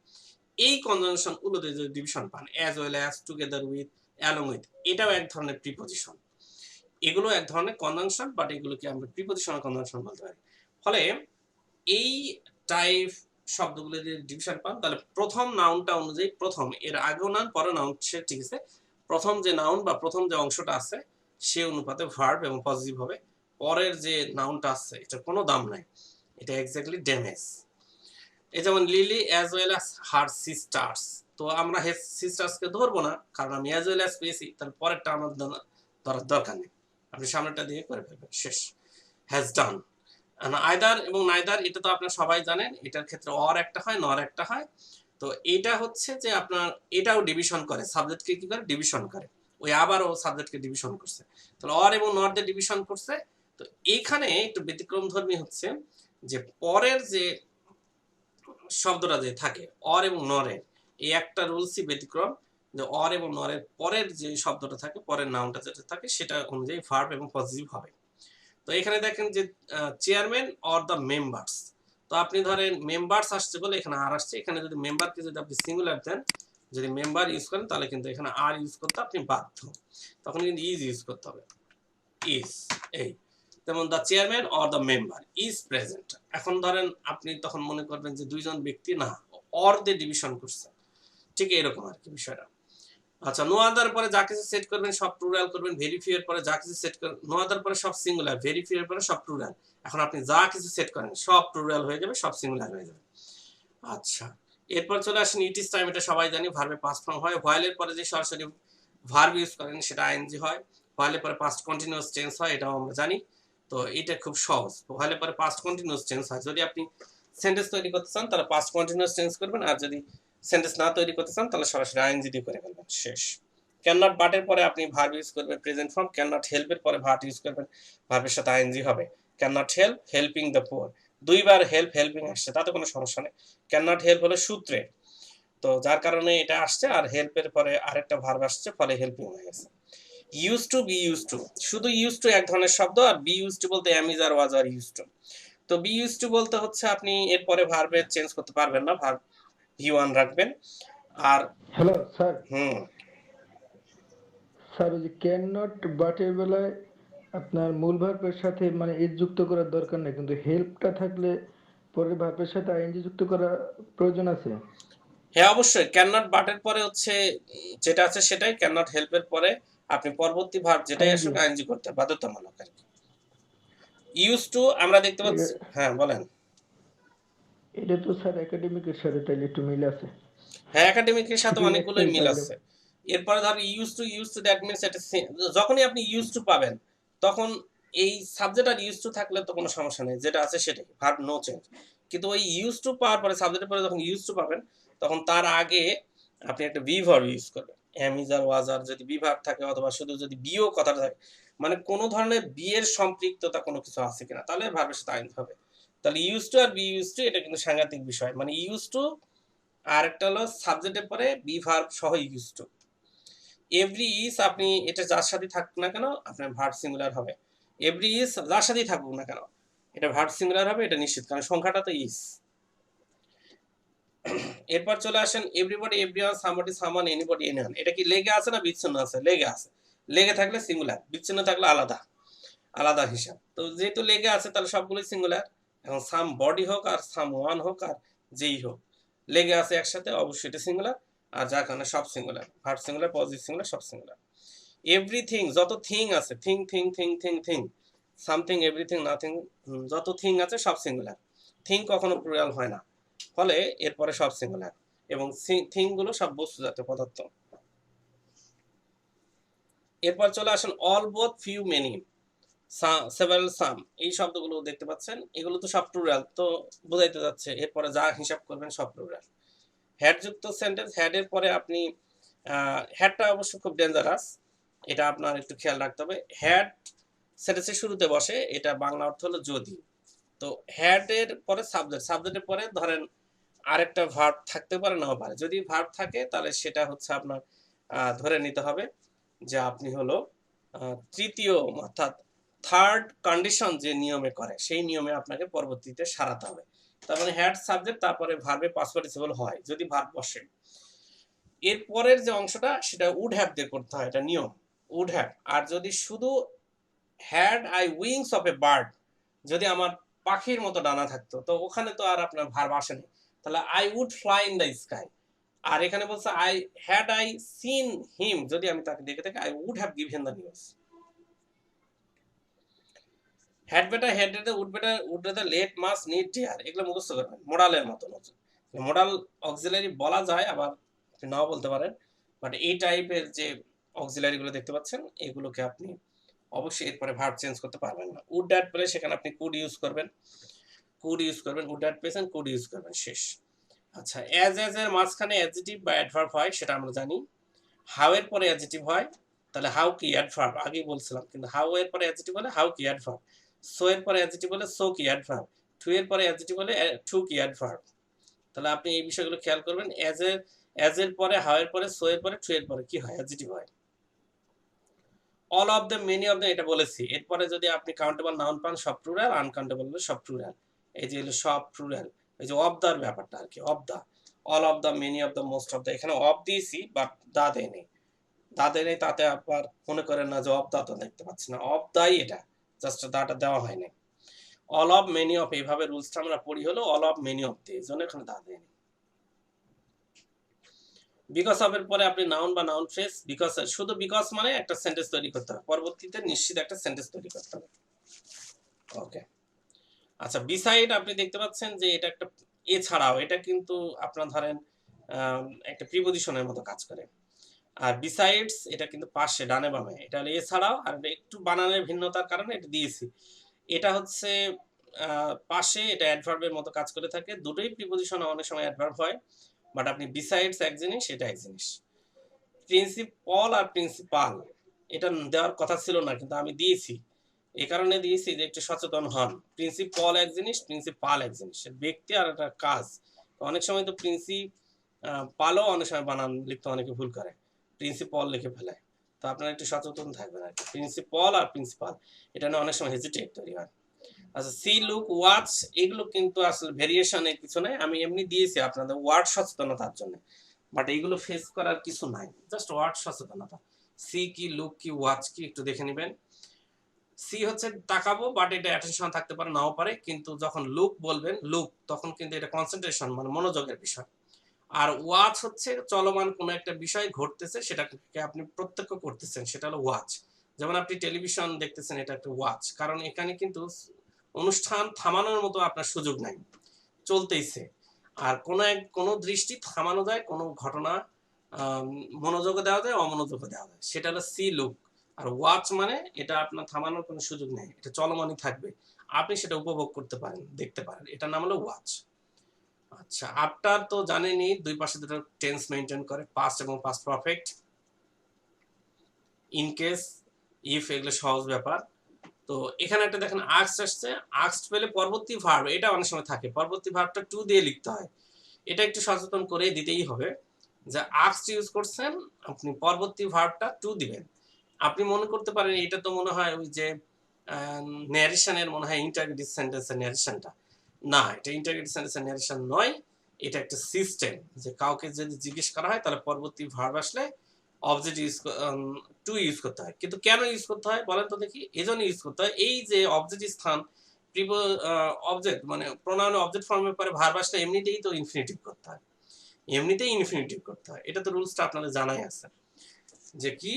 এই কনজাংশন গুলোতে যদি ডিভিশন পান, as well as, together with, along with, এটাও এক ধরনের প্রিপজিশন, এগুলো এক ধরনের কনজাংশন, বাট এগুলোকে আমরা প্রিপজিশনাল কনজাংশন বলতে পারি। ফলে এই টাইপ শব্দগুলো যদি ডিভিশন পান, তাহলে প্রথম নাউনটা অনুযায়ী, প্রথম এর আগেও নাউন পরে নাউন, সে ঠিক আছে, প্রথম যে নাউন বা প্রথম যে অংশটা আছে সে অনুপাতে ভার্ব এবং পজিটিভ হবে। পরের যে নাউনটা আছে এটার কোনো দাম নাই, এটা এক্স্যাক্টলি ড্যামেজ। এই যেমন lily as well as her sisters, তো আমরা হেজ সিস্টার্সকে ধরবো না, কারণ আমি অ্যাজ ওয়েল অ্যাজ পেয়েছি, তাহলে পরেরটা আমার ধরার দরকার নেই, আপনি সামনেটা দিয়ে করে ফেলবেন, শেষ। Has done. আইদার এবং নাইদার, এটা তো আপনারা সবাই জানেন, এটার ক্ষেত্রে অর একটা হয়, নর একটা হয়। তো এটা হচ্ছে যে আপনার এটাও ডিভিশন করে, সাবজেক্টকে কি করে ডিভিশন করে, ওই আবারও সাবজেক্টকে ডিভিশন করছে, তাহলে অর এবং নর দিয়ে ডিভিশন করছে। তো এইখানে একটু ব্যতিক্রম ধর্মী হচ্ছে যে পরের যে শব্দটা যে থাকে অর এবং নরের, এই একটা রুলসই ব্যতিক্রম, যে অর এবং নরের পরের যে শব্দটা থাকে, পরের নাউনটা যেটা থাকে, সেটা অনুযায়ী ভার্ব এবং পজিটিভ হবে। তো এখানে দেখেন যে চেয়ারম্যান অর দ্য মেম্বার্স, তো আপনি ধরেন মেম্বার্স আসছে বলে এখানে আর আসছে, এখানে যদি মেম্বারকে যদি আপনি সিঙ্গুলার দেন, যদি মেম্বার ইউজ করেন, তাহলে কিন্তু এখানে আর ইউজ করতে আপনি বাধ্য, তখন কিন্তু ইজ ইউজ করতে হবে, ইজ। এই যেমন the chairman or the member is present, এখন ধরেন আপনি তখন মনে করবেন যে দুইজন ব্যক্তি না, অর দিয়ে ডিভিশন করছে, ঠিক এরকম আর কি বিষয়টা। আচ্ছা, নো আদার পরে যা কিছু সেট করবেন সব প্লুরাল করবেন, ভেরিফাই এর পরে যা কিছু সেট করবেন, নো আদার পরে সব সিঙ্গুলার, ভেরিফাই এর পরে সব প্লুরাল। এখন আপনি যা কিছু সেট করেন সব প্লুরাল হয়ে যাবে, সব সিঙ্গুলার হয়ে যাবে। আচ্ছা, এরপর চলে আসেন ইট ইজ টাইম, এটা সবাই জানি, ভার্বে পাস্ট ফর্ম হয়। হোয়াইল এর পরে যে সরাসরি ভার্ব ইউজ করেন সেটা আইএনজি হয়। হোয়াইল এর পরে পাস্ট কন্টিনিউয়াস টেন্স হয়, এটাও আমরা জানি। তো এটা খুব সহজ, হোয়াইল এর পরে পাস্ট কন্টিনিউয়াস টেন্স হয়। যদি আপনি সেন্টেন্স তৈরি করতে চান তাহলে পাস্ট কন্টিনিউয়াস টেন্স করবেন, আর যদি সেন্টেন্স না তৈরি করতে চান তাহলে সরাসরি আইএনজি দিয়ে করে ফেলবেন, শেষ। ক্যান নট বাটের পরে আপনি ভার্ব ইউজ করবেন present form, can not help এর পরে ভার্ব ইউজ করবেন, ভার্বের সাথে আইএনজি হবে। Can not help, helping the poor, দুইবার হেল্প হেল্পিং আসছে, তাতে কোনো সমস্যা নেই। ক্যান নট হেল্প হলো সূত্রে, তো যার কারণে এটা আসছে, আর হেল্পের পরে আরেকটা ভার্ব আসছে, ফলে হেল্পিং হয়ে গেছে। Use to, be use to, শুধু ইউজ টু এক ধরনের শব্দ, আর বি ইউজ টু বলতে এম ইজ আর ওয়াজ আর ইউজ টু। তো বি ইউজ টু বলতে হচ্ছে আপনি এরপরে ভার্বে চেঞ্জ করতে পারবেন না, ভার্ব ভি ওয়ান রাখবেন। আর হ্যালো স্যার, হুম স্যার ওই যে ক্যান নট বাটের বেলায় আপনার মূল ভার্বের সাথে মানে এজ যুক্ত করার দরকার নেই, কিন্তু হেল্পটা থাকলে পরের ভার্বের সাথে আইএনজি যুক্ত করা প্রয়োজন আছে। হ্যাঁ অবশ্যই, ক্যান নট বাটের পরে হচ্ছে যেটা আছে সেটাই, ক্যান নট হেল্পের পরে আপনি পরবর্তী ভার্ব যেটাই আইএনজি। আসুক আইএনজি করতে বাধ্যতামূলক আর কি। ইউজ টু আমরা দেখতে পাচ্ছি, হ্যাঁ বলেন। এটা তো স্যার একাডেমিকের সাথে তাইলে একটু মিল আছে, হ্যাঁ একাডেমিকের সাথে শুধু অনেকগুলোই একটাই মিল পাইলে। আছে। এরপরে ধর ইউজ টু দ্যাট মিনস এটা যখনই আপনি ইউজ টু পাবেন তখন এই সাবজেক্ট আর ইউজ টু থাকলে তো কোনো সমস্যা নেই, যেটা আছে সেটাই, ভার্ব নো চেঞ্জ। কিন্তু ওই ইউজ টু পাওয়ার পরে সাবজেক্টের পরে যখন ইউজ টু পাবেন তখন তার আগে আপনি একটা বি ভার্ব ইউজ করবেন। এম ইজ আর ওয়াজ আর যদি বি ভার্ব থাকে, অথবা শুধু যদি বিও কথাটা থাকে, মানে কোনো ধরনের বিয়ের সম্পৃক্ততা কোনো কিছু আছে কিনা, তাহলে ভার্বের সাথে আইন হবে। তাহলে ইউজ টু আর বি ইউজ টু এটা কিন্তু সাংঘাতিক বিষয়। মানে ইউজ টু আর একটা হলো সাবজেক্টের পরে বি ভার্ব সহ ইউজ টু। এভরি ইজ আপনি এটা যার সাথে থাকুক না কেন আপনার ভার্ব সিঙ্গুলার হবে। এভরি ইজ যার সাথেই থাকুক না কেন এটা ভার্ব সিঙ্গুলার হবে, এটা নিশ্চিত, কারণ সংখ্যাটা তো ইজ। এরপর চলে আসেন everybody, everyone, somebody, someone, anybody, anyone. এটা কি লেগে আছে না বিচ্ছিন্ন আছে? লেগে আছে। লেগে থাকলে সিঙ্গুলার, বিচ্ছিন্ন থাকলে আলাদা, আলাদা হিসাব। তো যেহেতু লেগে আছে তাহলে সবগুলোই সিঙ্গুলার। এখন সাম বডি হোক আর সাম ওয়ান হোক আর যেই হোক, লেগে আছে একসাথে, অবশ্যই এটা সিঙ্গুলার। আর যার কারণে সব singular, verb singular, positive singular, সব সিঙ্গুলার। এভরিথিং, যত থিং আছে, thing thing thing thing thing, something, everything, nothing, যত থিং আছে সব সিঙ্গুলার। থিং কখনো প্লুরাল হয় না, ফলে এরপরে সব সিঙ্গুলার। এবং থিং গুলো সব বস্তু জাতীয় পদার্থ। এরপর চলে আসেন all, both, few, many, several, some, এই শব্দগুলো দেখতে পাচ্ছেন, এগুলো তো সব প্লুরাল, তো বোঝাইতে যাচ্ছে এরপরে যা হিসাব করবেন সব প্লুরাল। হ্যাড যুক্ত সেন্টেন্স, হ্যাড এর পরে আপনি হ্যাডটা অবশ্য খুব ডেঞ্জারাস, এটা আপনার একটু খেয়াল রাখতে হবে। হ্যাড সেন্টেন্সের শুরুতে বসে, এটা বাংলা অর্থ হলো যদি। তো হ্যাড এর পরে সাবজেক্ট, সাবজেক্টের পরে ধরেন আরেকটা ভার্ব থাকতে পারে নাও পারে। যদি ভার্ব থাকে তাহলে সেটা হচ্ছে আপনার ধরে নিতে হবে যে আপনি হলো তৃতীয়, অর্থাৎ থার্ড কন্ডিশন যে নিয়মে করে সেই নিয়মে আপনাকে পরবর্তীতে সারাতে হবে। তার মানে হ্যাড সাবজেক্ট, তারপরে ভার্বে পাস্ট পার্টিসিপল হয় যদি ভার্ব বসে। এর পরের যে অংশটা সেটা উড হ্যাভ দিয়ে করতে হয়, এটা নিয়ম, উড হ্যাভ। আর যদি শুধু had I wings of a bird, যদি আমার পাখির মতো ডানা থাকতো, তো ওখানে তো আর আপনার ভার্ব আসেনি, তাহলে I would fly in the sky. আর এখানে বলছে I had I seen him, যদি আমি তাকে দেখে থাকি, I would have given the news. Had better, had better, would better, let, must, need, dare, এগুলো মুখস্থ করবেন মোডালের মতো। মোডাল অক্সিলারি বলা যায়, আবার নাও বলতে পারেন, বাট এই টাইপের যে অক্সিলারি গুলো দেখতে পাচ্ছেন এগুলোকে আপনি অবশ্যই এরপরে ভার্ব চেঞ্জ করতে পারবেন না। উড ড্যাট পেলে সেখানে আপনি কুড ইউজ করবেন, কুড ইউজ করবেন, উড ড্যাট পেয়েছেন কুড ইউজ করবেন, শেষ। আচ্ছা, এজ এর মাঝখানে অ্যাডজেক্টিভ বা অ্যাডভার্ব হয় সেটা আমরা জানি। হাউ এর পরে অ্যাডজেক্টিভ হয়, তাহলে হাউ কি অ্যাডভার্ব, আগেই বলছিলাম, কিন্তু হাউ এর পরে অ্যাডজেক্টিভ হলে হাউ কি অ্যাডভার্ব। সো এর পরে অ্যাডজেক্টিভ হলে সো কি অ্যাডভার্ব। টু এর পরে অ্যাডজেক্টিভ হলে টু কি অ্যাডভার্ব। তাহলে আপনি এই বিষয়গুলো খেয়াল করবেন। এজ এর পরে, হাউ এর পরে, সো এর পরে, টু এর পরে কি হয়? অ্যাডজেক্টিভ হয়। All of the, many of the, এটা বলেছি। এরপরে যদি আপনি কাউন্টেবল নাউন পান সব প্লুরাল, আনকাউন্টেবল হলে সব প্লুরাল। এই যে হলো সব প্লুরাল, এই যে অফ দার ব্যাপারটা আর কি, of the, all of the, many of the, most of the, এখানে অফ দিয়েছি বাট দা দেয় নেই। দা দেয় নেই তাতে আবার মনে করেন না যে অফ দা তো দেখতে পাচ্ছি না, অফ দাই এটা, জাস্ট দাটা দেওয়া হয়নি। অল অফ, মেনি অফ, এইভাবে রুলসটা আমরা পড়ি হলো অল অফ, মেনি অফ দিয়ে, এই জন্য এখানে দা দেয়নি। বিকজ অফ এর পরে আপনি নাউন বা নাউন ফ্রেজ, বিকজ, শুধু বিকজ মানে একটা সেন্টেন্স তৈরি করতে হবে, পরবর্তীতে নিশ্চিত একটা সেন্টেন্স তৈরি করতে হবে। ওকে, আচ্ছা, বিসাইড আপনি দেখতে পাচ্ছেন যে এটা একটা, এছাড়াও এটা কিন্তু আপনার ধরেন একটা প্রিপজিশনের মতো কাজ করে। আর বিসাইডস এটা কিন্তু পাশে, ডানে বামে, এটা হলো এছাড়াও। আর একটু বানানের ভিন্নতার কারণে এটা দিয়েছি। এটা হচ্ছে পাশে, এটা অ্যাডভার্বের মতো কাজ করে থাকে। দুটোই প্রিপজিশন অনেক সময় অ্যাডভার্ব হয়, বাট আপনি বিসাইডস এক জিনিস, এটা এক জিনিস। প্রিন্সিপাল আর প্রিন্সিপাল এটা দেওয়ার কথা ছিল না, কিন্তু আমি দিয়েছি, এই কারণে দিয়েছি যে একটু সচেতন হন। প্রিন্সিপাল এক জিনিস, প্রিন্সিপাল এক জিনিস, ব্যক্তি আর একটা কাজ। অনেক সময় তো প্রিন্সিপালও অনেক সময় বানান লিখতে অনেকে ভুল করে, প্রিন্সিপাল লিখে ফেলে। তো আপনারা একটু সচেতন থাকবেন আর কি, প্রিন্সিপাল আর প্রিন্সিপাল এটা নিয়ে অনেক সময় হেজিটেট তৈরি হয়। আচ্ছা, সি, লুক, ওয়াচ, এগুলো কিন্তু আসলে ভেরিয়েশনের কিছু নাই, আমি এমনি দিয়েছি আপনাদের ওয়ার্ড সচেতনতার জন্য, বাট এইগুলো ফেস করার কিছু নাই, জাস্ট ওয়ার্ড সচেতনতা। সি কি, লুক কি, ওয়াচ কি একটু দেখে নেবেন। সি হচ্ছে তাকাবো, বাট এটা অ্যাটেনশন থাকতে পারে, নাও পারে, কিন্তু যখন লুক বলবেন, লুক, তখন কিন্তু এটা কনসেন্ট্রেশন মানে মনোযোগের বিষয়। আর ওয়াচ হচ্ছে চলমান কোনো একটা বিষয় ঘটতেছে, সেটাকে আপনি প্রত্যক্ষ করতেছেন, সেটা হলো ওয়াচ। যেমন আপনি টেলিভিশন দেখতেছেন, এটা একটা ওয়াচ, কারণ এখানে কিন্তু অনুষ্ঠান থামানোর মতো আপনার সুযোগ নাই, চলতেইছে। আর কোনো দৃষ্টি থামানো যায়, কোনো ঘটনা মনোযোগে দেওয়া যায়, অমনোযোগে দেওয়া যায়, সেটা হলো সি লুক। আর ওয়াচ মানে এটা আপনার থামানোর কোনো সুযোগ নেই, এটা চলমানই থাকবে, আপনি সেটা উপভোগ করতে পারেন, দেখতে পারেন, এটার নাম হলো ওয়াচ। আচ্ছা, আফটার তো জানেনই দুই পাশে দুটো টেন্স মেনটেন করে, পাস্ট এবং past perfect, in case, if, এগুলো সহজ ব্যাপার। তো এখানে একটা দেখেন আক্সড আসছে, আক্সড পেলে পরবর্তী ভার্ব, এটা অনেক সময় থাকে, পরবর্তী ভার্বটা টু দিয়ে লিখতে হয়, এটা একটু সচেতন করে দিতেই হবে যে আক্সড ইউজ করছেন, আপনি পরবর্তী ভার্বটা টু দিবেন। আপনি মনে করতে পারেন এটা তো মনে হয় ওই যে ন্যারেশনের মনে হয় ইন্টারগেটিভ সেন্টেন্সের ন্যারেশনটা, না, এটা ইন্টারগেটিভ সেন্টেন্সের ন্যারেশন নয়, এটা একটা সিস্টেম, যে কাউকে যদি জিজ্ঞেস করা হয় তাহলে পরবর্তী ভার্ব আসলে অবজেক্ট ইউজ টু ইউজ করতে হয়। কিন্তু কেন ইউজ করতে হয় বলেন তো দেখি? এজন্য ইউজ করতে হয়, এই যে অবজেক্ট স্থান অবজেক্ট মানে প্রোনাউন অবজেক্ট ফর্মের পরে ভার্ব আসলে এমনিতেই তো ইনফিনিটিভ করতে হয়, এমনিতেই ইনফিনিটিভ করতে হয়, এটা তো রুলসটা আপনাদের জানাই আছে যে কি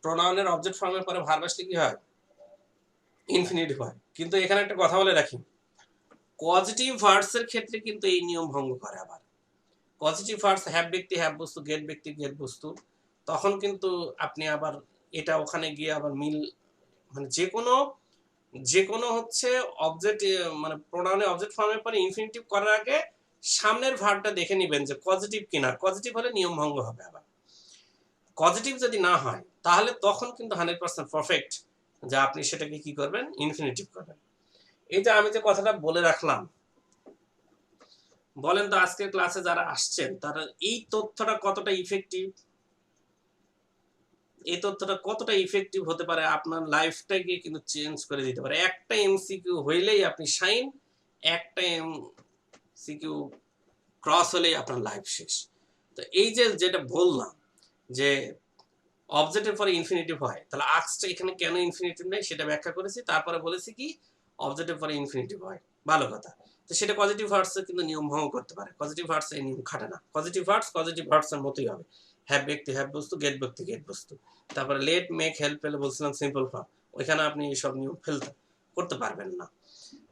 প্রোনাউনের অবজেক্ট ফর্মের পরে ভার্ব আসলে কি হয়, ইনফিনিটিভ হয়। কিন্তু এখানে একটা কথা বলে রাখি, পজিটিভ ভার্বস এর ক্ষেত্রে কিন্তু এই নিয়ম ভঙ্গ করে। আবার পজিটিভ ভার্বস হ্যাভ ব্যক্তি হ্যাভ বস্তু, গেট ব্যক্তি গেট বস্তু, তখন কিন্তু আপনি আবার এটা ওখানে গিয়ে আবার মিল মানে যে কোনো হচ্ছে অবজেক্ট মানে প্রোনাউনে অবজেক্ট ফর্মের পরে ইনফিনিটিভ করার আগে সামনের ভার্বটা দেখে নেবেন যে পজিটিভ কিনা, পজিটিভ হলে নিয়ম ভঙ্গ হবে। আবার পজিটিভ যদি না হয় তাহলে তখন কিন্তু 100% পারফেক্ট, যা আপনি সেটাকে কি করবেন, ইনফিনিটিভ করবেন। এই যে আমি যে কথাটা বলে রাখলাম, বলেন তো আজকের ক্লাসে যারা আসছেন তারা এই তথ্যটা কতটা ইফেক্টিভ, এই তথ্যটা কতটা ইফেক্টিভ হতে পারে, আপনার লাইফটাকে কিন্তু চেঞ্জ করে দিতে পারে। একটা এমসিকিউ হইলেই আপনি শাইন, একটা এমসিকিউ ক্রস হলেই আপনার লাইফ শেষ। তো এই যে যেটা বললাম যে অবজেক্টের পরে ইনফিনিটিভ হয়, তাহলে আক্সটা এখানে কেন ইনফিনিটিভ নেই সেটা ব্যাখ্যা করেছি, তারপরে বলেছি কি অবজেক্টের পরে ইনফিনিটিভ হয়, ভালো কথা। তো সেটা পজিটিভ ভার্বসে কিন্তু নিয়ম ভঙ্গ করতে পারে, পজিটিভ ভার্বসে এই নিয়ম খাটে না, পজিটিভ ভার্বসের মতোই হবে, হ্যাভ ব্যক্তি হ্যাভ বস্তু, গেট ব্যক্তি গেট বস্তু। তারপরে লেট মেক হেল্প পেলে বলছিলাম সিম্পল ফর্ম, ওইখানে আপনি এইসব নিয়ম ফেলতে করতে পারবেন না।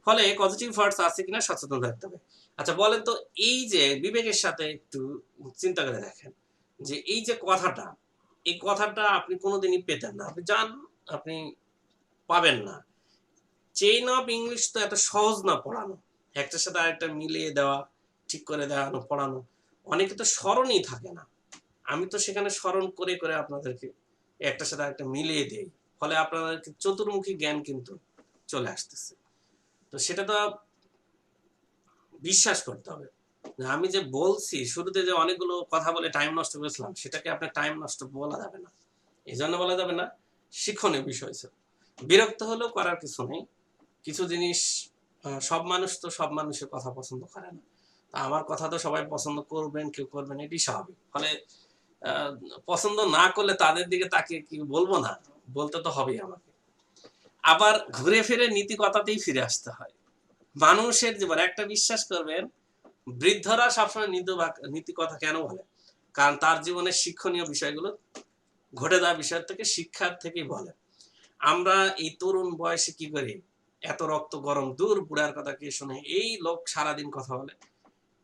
ফলে পজিটিভ ভার্বস আছে কিনা সচেতন থাকতে হবে। আচ্ছা বলেন তো, এই যে বিবেকের সাথে একটু চিন্তা করে দেখেন যে এই যে কথাটা, এই কথাটা আপনি কোনোদিনই পেতেন না, আপনি জান আপনি পাবেন না। চেইন অফ ইংলিশ তো এত সহজ না পড়ানো, একটার সাথে আরেকটা মিলিয়ে দেওয়া, ঠিক করে দেওয়ানো, পড়ানো, অনেকে তো স্মরণই থাকে না। আমি তো সেখানে স্মরণ করে করে আপনাদেরকে একটার সাথে আরেকটা মিলিয়ে দেই, ফলে আপনাদেরকে চতুর্মুখী জ্ঞান কিন্তু চলে আসতেছে। তো সেটা তো বিশ্বাস করতে হবে। আমি যে বলছি শুরুতে যে অনেকগুলো কথা বলে টাইম নষ্ট করেছিলাম, সেটাকে আপনার টাইম নষ্ট বলা যাবে না, এই জন্য বলা যাবে না, শিক্ষণীয় বিষয় ছিল। বিরক্ত হলেও করার কিছু নেই, কিছু জিনিস সব মানুষ তো সব মানুষের কথা পছন্দ করে না, তা আমার কথা তো সবাই পছন্দ করবেন, কেউ করবেন, এটি স্বাভাবিক। ফলে পছন্দ না করলে তাদের দিকে তাকিয়ে কি বলবো না, বলতে তো হবেই আমাকে। আবার ঘুরে ফিরে নীতি কথাতেই ফিরে আসতে হয়। মানুষের জীবন একটা বিশ্বাস করবেন, বৃদ্ধরা সবসময় নীতি কথা কেন বলে, কারণ তার জীবনের শিক্ষণীয় বিষয়গুলো ঘটে যাওয়া বিষয় থেকে শিক্ষার থেকেই বলে। আমরা এই তরুণ বয়সে কি করি, এত রক্ত গরম, দূর বুড়ার কথা কে শুনে, এই লোক সারাদিন কথা বলে।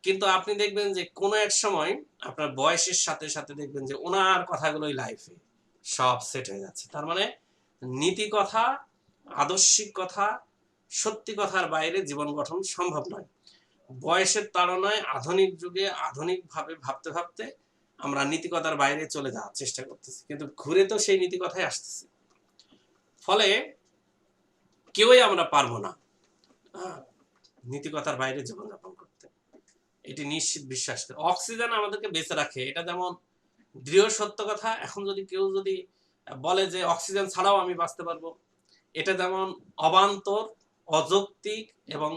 কিন্তু আপনি দেখবেন যে কোনো এক সময় আপনার বয়সের সাথে সাথে দেখবেন যে ওনার কথাগুলোই লাইফে সব সেট হয়ে যাচ্ছে। তার মানে নীতি কথা, আদর্শিক কথা, সত্যি কথার বাইরে জীবন গঠন সম্ভব নয়। বয়সের তাড়নায় আধুনিক যুগে আধুনিকভাবে ভাবতে ভাবতে আমরা নীতিকথার বাইরে চলে যাওয়ার চেষ্টা করতেছি, কিন্তু ঘুরে তো সেই নীতি কথাই আসতেছি। ফলে কেউই আমরা পারবো না নীতিকথার বাইরে জীবনযাপন করতে, এটি নিশ্চিত বিশ্বাস করে। অক্সিজেন আমাদেরকে বেঁচে রাখে, এটা যেমন দৃঢ় সত্য কথা। এখন যদি কেউ যদি বলে যে অক্সিজেন ছাড়াও আমি বাঁচতে পারবো, এটা যেমন অবান্তর, অযৌক্তিক এবং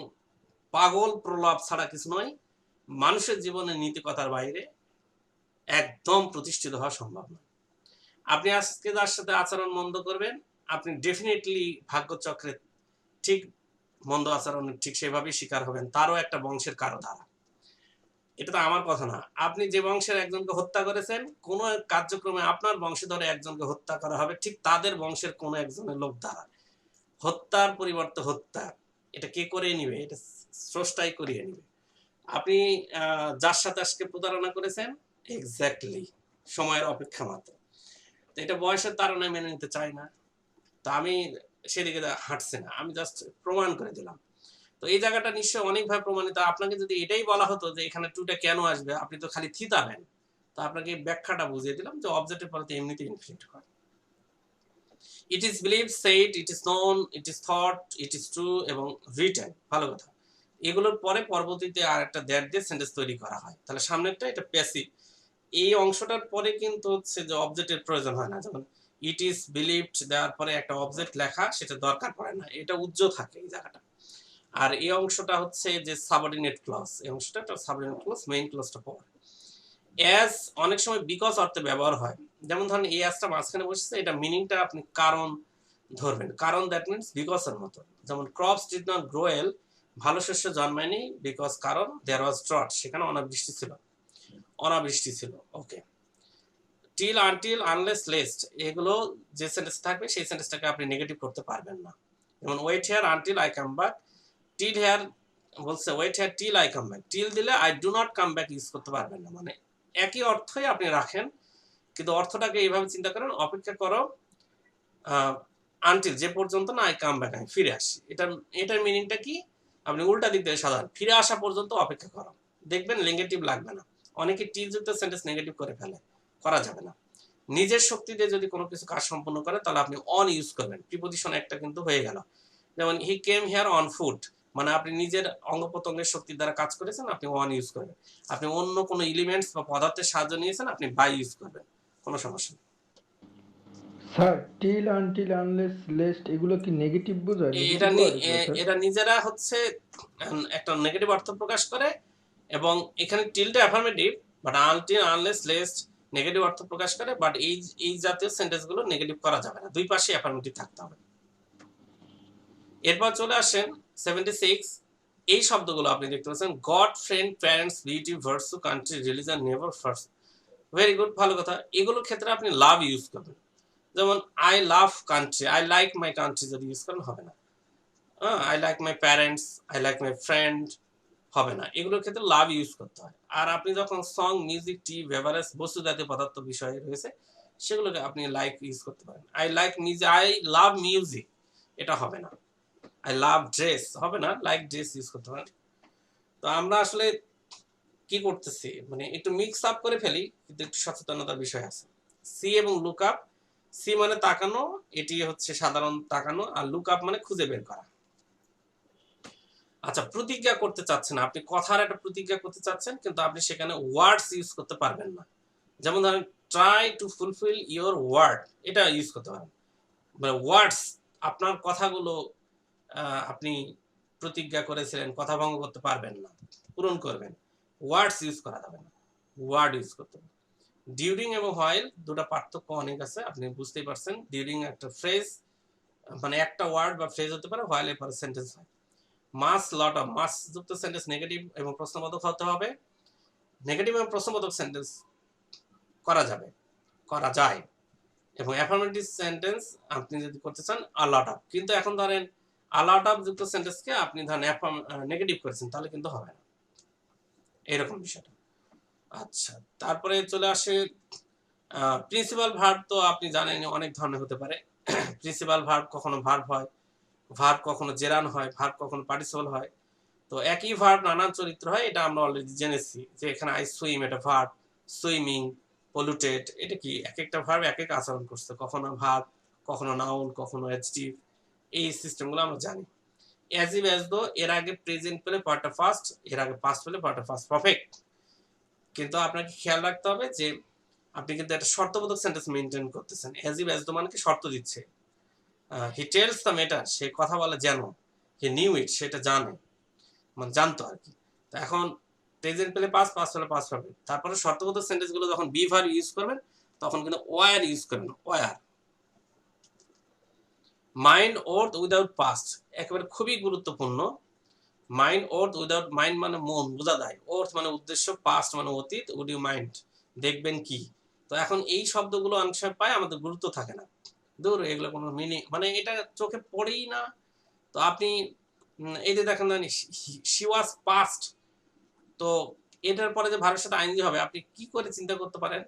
পাগল প্রলাপ ছাড়া কিছু নয়। মানুষের জীবনে নীতিকথার বাইরে একদম প্রতিষ্ঠিত হওয়া সম্ভব নয়। আপনি আজকে যার সাথে আচরণ মন্দ করবেন, আপনি ডেফিনেটলি ভাগ্যচক্রে ঠিক মন্দ আচরণের ঠিক সেভাবেই শিকার হবেন, তারও একটা বংশের কারো দ্বারা। এটা তো আমার কথা না। আপনি যে বংশের একজনকে হত্যা করেছেন, কোন কার্যক্রমে আপনার বংশধরে একজনকে হত্যা করা হবে ঠিক তাদের বংশের কোন একজনের লোক দ্বারা। হত্যার পরিবর্তে হত্যা, এটা কে করে নিবে? এটা স্রষ্টাই করিয়ে নিবে। আপনি যার সাথে আজকে প্রতারণা করেছেন, এক্স্যাক্টলি সময়ের অপেক্ষা মাত্র। তো এটা বয়সের তাড়নায় মেনে নিতে চাই না, তো আমি সেদিকে হাঁটছি না, আমি জাস্ট প্রমাণ করে দিলাম। তো এই জায়গাটা নিশ্চয়ই অনেকভাবে প্রমাণিত। আপনাকে যদি এটাই বলা হতো যে এখানে টুটা কেন আসবে, আপনি তো খালি থিতাবেন, তো আপনাকে ব্যাখ্যাটা বুঝিয়ে দিলাম যে অবজেক্টের পরে তো এমনিতে ইনফিনিট হয়। It is believe, said, it is known, it is thought, it is true এবং রিটেন। ভালো কথা। এগুলোর পরে পরবর্তীতে আর একটা দ্যাট দিয়ে সেন্টেন্স তৈরি করা হয়। তাহলে সামনেরটা এটা প্যাসিভ। এই অংশটার পরে কিন্তু হচ্ছে যে অবজেক্টের প্রয়োজন হয় না, যেমন ইট ইজ বিলিভড দেওয়ার পরে একটা অবজেক্ট লেখা সেটা দরকার পড়ে না, এটা উজ্জ্ব থাকে এই জায়গাটা। আর এই অংশটা হচ্ছে যে সাবঅর্ডিনেট ক্লজ, এই অংশটা একটা সাবঅর্ডিনেট ক্লজ, মেইন ক্লজটা পড়ে। অ্যাজ অনেক সময় বিকজ অর্থে ব্যবহার হয়, যেমন ধরেন এই অ্যাজটা মাঝখানে বসেছে, এটা মিনিংটা আপনি কারণ ধরবেন, কারণ দ্যাট মিনস বিকজ এর মতো। যেমন crops did not grow well, ভালো শস্য জন্মায়নি, বিকজ কারণ দেয়ার ওয়াজ ড্রট, সেখানে অনাবৃষ্টি ছিল, অনাবৃষ্টি ছিল। ওকে। টিল, আনটিল, আনলেস, লেস্ট, এগুলো যে সেন্টেন্স থাকবে সেই সেন্টেন্সটাকে আপনি নেগেটিভ করতে পারবেন না। যেমন wait here until I come back, till here বলছে wait here till I come back, till দিলে I do not come back use করতে পারবেন না, মানে একই অর্থই আপনি রাখেন, কিন্তু অর্থটাকে এইভাবে চিন্তা করেন, অপেক্ষা করো আনটিল, যে পর্যন্ত না আই কাম ব্যাক, আমি ফিরে আসি। এটার মিনিংটা কি? আপনি উল্টা দিক দিয়ে সাধারণ, ফিরে আসা পর্যন্ত অপেক্ষা করো, দেখবেন নেগেটিভ লাগবে না। অনেকে টিল যুক্ত সেন্টেন্স নেগেটিভ করে ফেলে, করা যাবে না। নিজের শক্তি দিয়ে যদি কোনো কিছু কাজ সম্পন্ন করে তাহলে আপনি অন ইউজ করবেন, প্রিপোজিশন একটা কিন্তু হয়ে গেল। যেমন হি কেম হিয়ার অন ফুট, মানে আপনি নিজের অঙ্গ প্রত্যঙ্গের শক্তির দ্বারা কাজ করেছেন, আপনি ওয়ান ইউজ করবেন। আপনি অন্য কোনো এলিমেন্টস বা পদার্থের সাহায্য নিয়েছেন, আপনি বাই ইউজ করবেন, কোনো সমস্যা নেই। Sir till until unless lest এগুলো কি নেগেটিভ বোঝায়, এটা নেগেটিভ ওয়ার্ড এগুলো স্যার? এরা নিজেরা হচ্ছে একটা নেগেটিভ অর্থ প্রকাশ করে, এবং এখানে টিলটা affirmative, but until unless lest negative অর্থ প্রকাশ করে, বাট এই জাতীয় সেন্টেন্সগুলো নেগেটিভ করা যাবে না, দুই পাশে অ্যাফার্মেটিভ থাকতে হবে। এরপর চলে আসেন 76, এই শব্দগুলো আপনি দেখতে পাচ্ছেন, god, friend, parents, beauty, versa, country, religion, never, first. Very good, ভালো কথা। এগুলোর ক্ষেত্রে আপনি লাভ ইউজ করবেন, যেমন I love country, I like my country যদি ইউজ করেন হবে না। I like my parents, I like my friend হবে না, এগুলোর ক্ষেত্রে লাভ ইউজ করতে হয়। আর আপনি যখন সং, মিউজিক, টি, বেভারেজ, বস্তু জাতীয় পদার্থ বিষয়ে রয়েছে সেগুলোকে আপনি লাইক ইউজ করতে পারেন। I like music, I love music, এটা হবে না। আই লাভ ড্রেস হবে না, লাইক ড্রেস ইউজ করতে পারেন। তো আমরা আসলে কি করতেছি, মানে একটু মিক্স আপ করে ফেলি, কিন্তু একটু সচেতনতার বিষয় আছে। সি এবং লুক আপ, সি মানে তাকানো, এটি হচ্ছে সাধারণ তাকানো, আর লুক আপ মানে খুঁজে বের করা। আচ্ছা, প্রতিজ্ঞা করতে চাচ্ছেন, আপনি কথার একটা প্রতিজ্ঞা করতে চাচ্ছেন, কিন্তু আপনি সেখানে ওয়ার্ডস ইউজ করতে পারবেন না। যেমন ধরেন try to fulfil your word, এটা ইউজ করতে পারেন। মানে ওয়ার্ডস, আপনার কথাগুলো আপনি প্রতিজ্ঞা করেছিলেন, কথা ভঙ্গ করতে পারবেন না, পূরণ করবেন, ওয়ার্ডস ইউজ করা যাবে না, ওয়ার্ড ইউজ করতে হবে। ডিউরিং এবং হোয়াইল দুটো পার্থক্য অনেক আছে, আপনি বুঝতেই পারছেন। ডিউরিং একটা ফ্রেজ, মানে একটা ওয়ার্ড বা ফ্রেজ হতে পারে, হোয়াইল এর পরে সেন্টেন্স হয়। মাস, লট অফ, মাস যুক্ত সেন্টেন্স নেগেটিভ এবং প্রশ্নবোধক হতে হবে। নেগেটিভ এবং প্রশ্নবোধক সেন্টেন্স করা যাবে, করা যায়, এবং অ্যাফার্মেটিভ সেন্টেন্স আপনি যদি করতে চান আ লট অফ, কিন্তু এখন ধরেন আ লট অফ যুক্ত সেন্টেন্সকে আপনি ধরেন নেগেটিভ করেছেন, তাহলে কিন্তু হবে না, এরকম বিষয়টা। আচ্ছা, তারপরে চলে আসে প্রিন্সিপাল ভার্ব। তো আপনি জানেন অনেক ধরনের হতে পারে। প্রিন্সিপাল ভার্ব কখনো ভার্ব হয়, ভার্ব কখনো জেরান হয়, ভার্ব কখনো পার্টিসিপল হয়। তো একই ভার্ব নানান চরিত্র হয়, এটা আমরা অলরেডি জেনেছি, যে এখানে আই সুইম এটা ভার্ব, সুইমিং, পলিউটেড, এটা কি এক একটা ভার্ব এক এক আচরণ করছে, কখনো ভার্ব, কখনো নাউন, কখনো অ্যাডজেক্টিভ, এই সিস্টেমগুলো আমরা জানি। অ্যাজ ইফ, অ্যাজ দো, এর আগে প্রেজেন্ট পেলে পার্টটা ফার্স্ট, এর আগে পাস্ট পেলে পার্টটা ফার্স্ট পারফেক্ট। কিন্তু আপনাকে খেয়াল রাখতে হবে যে আপনি কিন্তু একটা শর্তবোধক সেন্টেন্স মেইনটেইন করতেছেন। অ্যাজ ইফ, অ্যাজ দো মানে কি শর্ত দিচ্ছে। হি টেলস দ্য ম্যাটার, সে কথা বলে যেন, হি নিউ ইট, সেটা জানে, মানে জানতো আর কি। তো এখন প্রেজেন্ট পেলে পাস, পাস পেলে পাস পাবে, তারপরে শর্তবোধক সেন্টেন্স গুলো যখন বি ভার্ব ইউজ করবেন তখন কিন্তু ওয়ার ইউজ করবেন, were. Mind worth without past একেবারে খুবই গুরুত্বপূর্ণ। মাইন্ড ওর্থ উইদাউট, মাইন্ড মানে মন, বোঝা যায়, ওর্থ মানে উদ্দেশ্য, পাস্ট মানে অতীত, উড ইউ মাইন্ড দেখবেন কি। তো এখন এই শব্দগুলো অনেক সময় পায় আমাদের গুরুত্ব থাকে না, দূর এগুলো কোনো মিনিং মানে এটা চোখে পড়েই না। তো আপনি এই যে দেখেন না শি ওয়াজ পাস্ট, তো এটার পরে যে ভার্বের সাথে আইএনজি হবে, আপনি কি করে চিন্তা করতে পারেন,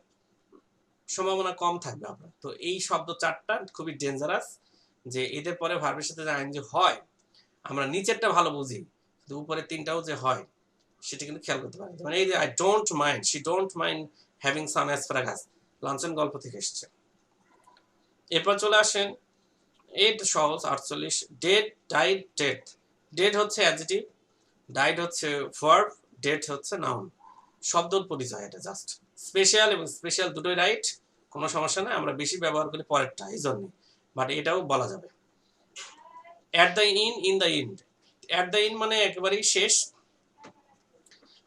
সম্ভাবনা কম থাকবে আপনার। তো এই শব্দ চারটা খুবই ডেঞ্জারাস, যে এদের পরে ভার্বের সাথে যে আইএনজি হয়, আমরা নিচেরটা ভালো বুঝি, কিন্তু উপরে তিনটাও যে হয় সেটা কিন্তু খেয়াল করতে পারেন। মানে এই যে I don't mind, she don't mind having some asparagus, luncheon গল্প থেকে এসেছে। এরপর চলে আসেন এটা সহজ 48, ডেড, ডাইড, ডেথ। ডেড হচ্ছে অ্যাডজেক্টিভ, ডাইড হচ্ছে ভার্ব, ডেথ হচ্ছে নাউন। শব্দর পরিচয় এটা জাস্ট। স্পেশাল এবং স্পেশাল দুটোই রাইট, কোনো সমস্যা নাই, আমরা বেশি ব্যবহার করি পরেরটা এই জন্য, বাট এটাও বলা যাবে। At the in, in the ইন্ড। At the in মানে একেবারেই শেষ,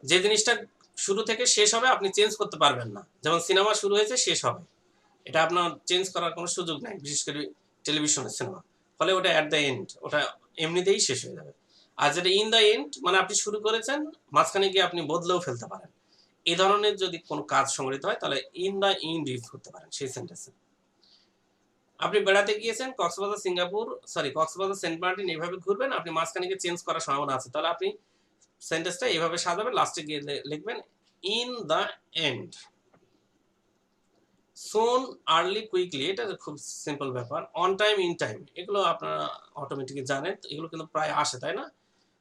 যে জিনিসটা শুরু থেকে শেষ হবে আপনি চেঞ্জ করতে পারবেন না, যেমন সিনেমা শুরু হয়েছে শেষ হবে, এটা আপনার চেঞ্জ করার কোনো সুযোগ নাই, বিশেষ করে টেলিভিশনের সিনেমা। ফলে ওটা অ্যাট দ্য এন্ড, ওটা এমনিতেই শেষ হয়ে যাবে। আর যেটা ইন দ্য এন্ড মানে আপনি শুরু করেছেন, মাঝখানে গিয়ে আপনি বদলেও ফেলতে পারেন। এই ধরনের যদি কোনো কাজ সংগঠিত হয় তাহলে ইন দ্য এন্ড ইউজ করতে পারেন সেই সেন্টেন্সে। আপনি বেড়াতে গিয়েছেন কক্সবাজার, সিঙ্গাপুর, সরি কক্সবাজার, সেন্ট মার্টিন, এইভাবে ঘুরবেন, আপনি মাঝখানে গিয়ে চেঞ্জ করার সম্ভাবনা আছে, তাহলে আপনি সেন্টেন্সটা এইভাবে সাজাবেন, লাস্টে গিয়ে লিখবেন in the end. Soon, early, quickly, এটা খুব সিম্পল ব্যাপার। অন টাইম, ইন টাইম, এগুলো আপনারা অটোমেটিকলি জানেন, এগুলো কিন্তু প্রায় আসে, তাই না?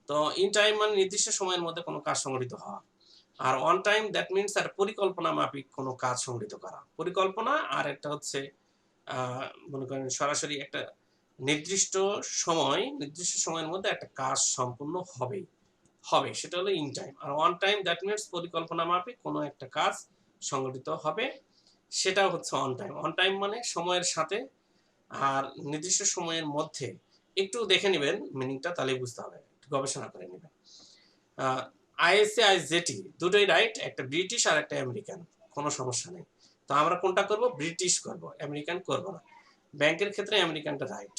তো ইন টাইম মানে নির্দিষ্ট সময়ের মধ্যে কোনো কাজ সংগঠিত হওয়া, আর অন টাইম দ্যাট মিনস একটা পরিকল্পনা মাফিক কোনো কাজ সংগঠিত করা, পরিকল্পনা। আর একটা হচ্ছে মনে করেন সরাসরি একটা নির্দিষ্ট সময়, নির্দিষ্ট সময়ের মধ্যে একটা কাজ সম্পূর্ণ হবেই হবে, সেটা হলো ইন টাইম। আর অন টাইম দ্যাট মিনস পরিকল্পনা মাফিক কোনো একটা কাজ সংগঠিত হবে, সেটা হচ্ছে অন টাইম। অন টাইম মানে সময়ের সাথে আর নির্দিষ্ট সময়ের মধ্যে। একটু দেখে নেবেন মিনিংটা, তাহলে বুঝতে হবে, একটু গবেষণা করে নেবেন। আইএসএ, আইজেটি দুটোই রাইট, একটা ব্রিটিশ আর একটা আমেরিকান, কোনো সমস্যা নেই। তো আমরা কোনটা করব? ব্রিটিশ করব, আমেরিকান করব না। ব্যাংকের ক্ষেত্রে আমেরিকানটা রাইট।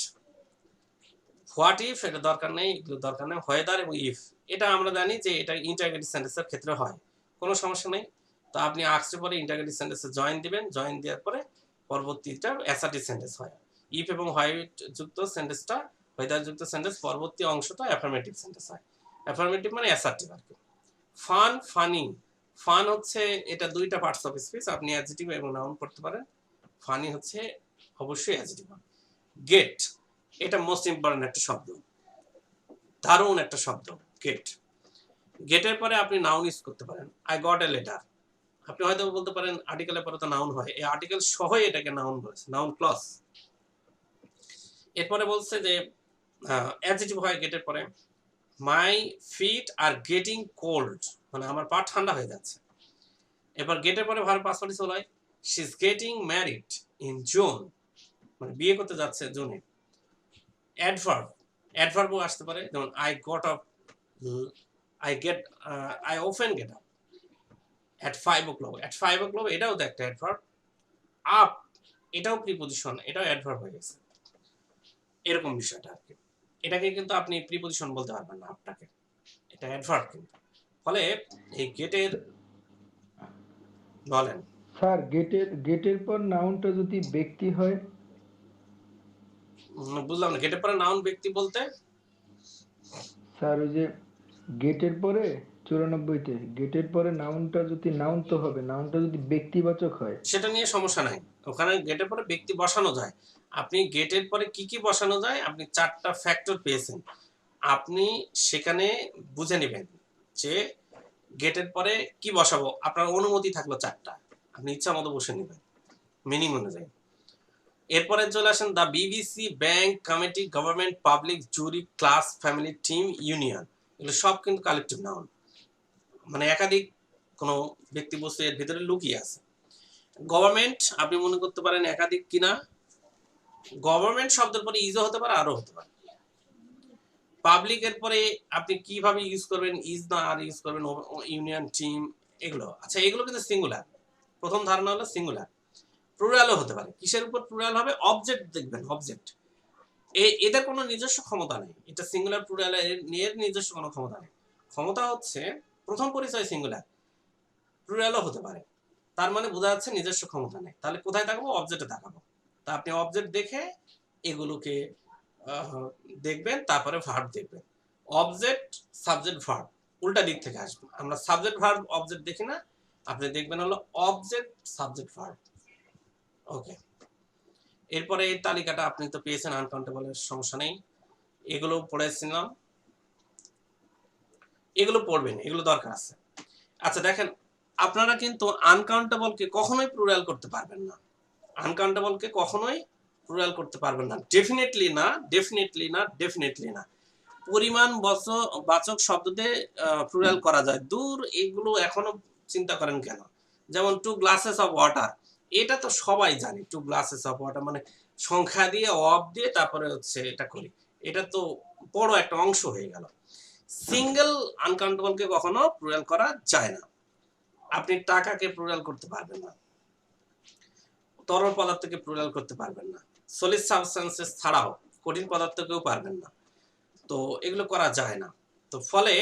হোয়াট ইফ এটা দরকার নেই, এগুলো দরকার নেই। হোয়েদার এবং ইফ এটা আমরা জানি যে এটা ইন্টারগেটিভ সেন্টেন্সের ক্ষেত্রে হয়, কোনো সমস্যা নেই। তো আপনি আস্তে পরে ইন্টারগেটিভ সেন্টেন্সে জয়েন দিবেন, জয়েন দেওয়ার পরে পরবর্তীটা অ্যাসার্টিভ সেন্টেন্স হয়। ইফ এবং হোয়াইট যুক্ত সেন্টেন্সটা, হোয়েদার যুক্ত সেন্টেন্স, পরবর্তী অংশটা অ্যাফার্মেটিভ সেন্টেন্স হয়। অ্যাফার্মেটিভ মানে অ্যাসার্টিভ আর কি। ফান, ফানি, ফান হচ্ছে এটা দুইটা পার্টস অফ স্পিচ, আপনি অ্যাডজেক্টিভ এবং নাউন করতে পারেন। ফানি হচ্ছে অবশ্যই অ্যাডজেক্টিভ। গেট, এটা মোস্ট ইম্পর্টেন্ট একটা শব্দ, দারুণ একটা শব্দ গেট। গেটের পরে আপনি নাউন ইউজ করতে পারেন, আই গট এ লেটার। আপনি হয়তো বলতে পারেন আর্টিকেলের পরে তো নাউন হয়, এই আর্টিকেল সহই এটাকে নাউন বলেছে, নাউন ক্লজ। এরপরে বলছে যে অ্যাডজেক্টিভ হয় গেটের পরে, my feet are getting cold, মানে আমার পা ঠান্ডা হয়ে যাচ্ছে। এবার গেটের পরে ভার্ব পাস্ট পার্টিসিপল হয়, she is getting married in June, মানে বিয়ে করতে যাচ্ছে জুনে। অ্যাডভার্ব, অ্যাডভার্বও আসতে পারে, যেমন I got up, I often get up at 5 o'clock. At 5 o'clock এটাও তো একটা অ্যাডভার্ব। আপ এটাও প্রিপজিশন, এটাও অ্যাডভার্ব হয়ে গেছে, এরকম বিষয়টা আর কি। এটাকে কিন্তু আপনি প্রিপজিশন বলতে পারবেন না আপটাকে, এটা অ্যাডভার্ব কিন্তু। ফলে এই গেটের, বলেন স্যার গেটের পর নাউনটা যদি ব্যক্তি হয়, বুঝলাম না, গেটের পরে নাউন ব্যক্তি বলতে? স্যার ওই যে গেটের পরে 94-তে গেটের পরে নাউনটা যদি, নাউন তো হবে, নাউনটা যদি ব্যক্তিবাচক হয়, সেটা নিয়ে সমস্যা নাই, ওখানে গেটের পরে ব্যক্তি বসানো যায়। আপনি গেটের পরে কি কি বসানো যায়, আপনি 4টা ফ্যাক্টর পেয়েছেন, আপনি সেখানে বুঝে নেবেন যে গেটের পরে কি বসাবো। আপনার অনুমতি থাকলো 4টা, আপনি ইচ্ছা মতো বসে নেবেন মিনিং অনুযায়ী। এরপরে চলে আসেন the BBC, bank, committee, government, public, jury, class, family, team, union, এগুলো সব কিন্তু কালেকটিভ নাউন, মানে একাধিক কোনো ব্যক্তি বস্তু এর ভিতরে লুকিয়ে আছে। গভর্নমেন্ট আপনি মনে করতে পারেন একাধিক কিনা, গভর্নমেন্ট শব্দের পরে ইজও হতে পারে, আরো হতে পারে। পাবলিকের পরে আপনি কিভাবে ইউজ করবেন, ইজ না আর ইউজ করবেন, ইউনিয়ন, টিম, এগুলো। আচ্ছা এগুলো কিন্তু সিঙ্গুলার, প্রথম ধারণা হলো সিঙ্গুলার। প্লুরালও হতে পারে। কিসের উপর প্লুরাল হবে? অবজেক্ট দেখবেন, অবজেক্ট। এদের কোনো নিজস্ব ক্ষমতা নেই। এটা সিঙ্গুলার প্লুরাল এর নিজস্ব কোনো ক্ষমতা নেই। ক্ষমতা হচ্ছে প্রথম পরিচয় সিঙ্গুলার, প্লুরালও হতে পারে। তার মানে বোঝা যাচ্ছে নিজস্ব ক্ষমতা নেই। তাহলে কোথায় তাকাবো? অবজেক্টে তাকাবো। তা আপনি অবজেক্ট দেখে এগুলোকে দেখবেন, তারপরে ভার্ব দেখবেন। অবজেক্ট, সাবজেক্ট, ভার্ব উল্টা দিক থেকে আসবে। আমরা সাবজেক্ট ভার্ব অবজেক্ট দেখি না, আপনি দেখবেন হলো অবজেক্ট সাবজেক্ট ভার্ব। ওকে, এরপরে এই তালিকাটা আপনি তো পেয়েছেন, আনকাউন্টেবলের সমস্যা নেই, এগুলো পড়েছিলাম, এগুলো পড়বেন, এগুলো দরকার আছে। আচ্ছা দেখেন, আপনারা কিন্তু আনকাউন্টেবলকে কখনোই প্লুরাল করতে পারবেন না। আনকাউন্টেবলকে কখনোই প্লুরাল করতে পারবেন না, ডেফিনেটলি না, ডেফিনেটলি না, ডেফিনেটলি না। পরিমাণ বাচক শব্দ দিয়ে প্লুরাল করা যায়, দূর এগুলো এখনো চিন্তা করেন কেন? যেমন 2 গ্লাসেস অফ ওয়াটার, এটা তো সবাই জানি, 2 গ্লাসেস অফ ওয়াটার মানে সংখ্যা দিয়ে অফ দিয়ে তারপরে হচ্ছে এটা করি, এটা তো বড় একটা অংশ হয়ে গেল। সিঙ্গেল আনকাউন্টেবলকে কখনো প্লুরাল করা যায় না। আপনি টাকাকে প্লুরাল করতে পারবেন না, তরল পদার্থকে প্লুরাল করতে পারবেন না, সলিড সাবস্টেন্সেস ছাড়াও কঠিন পদার্থকেও পারবেন না। তো এগুলো করা যায় না। তো ফলে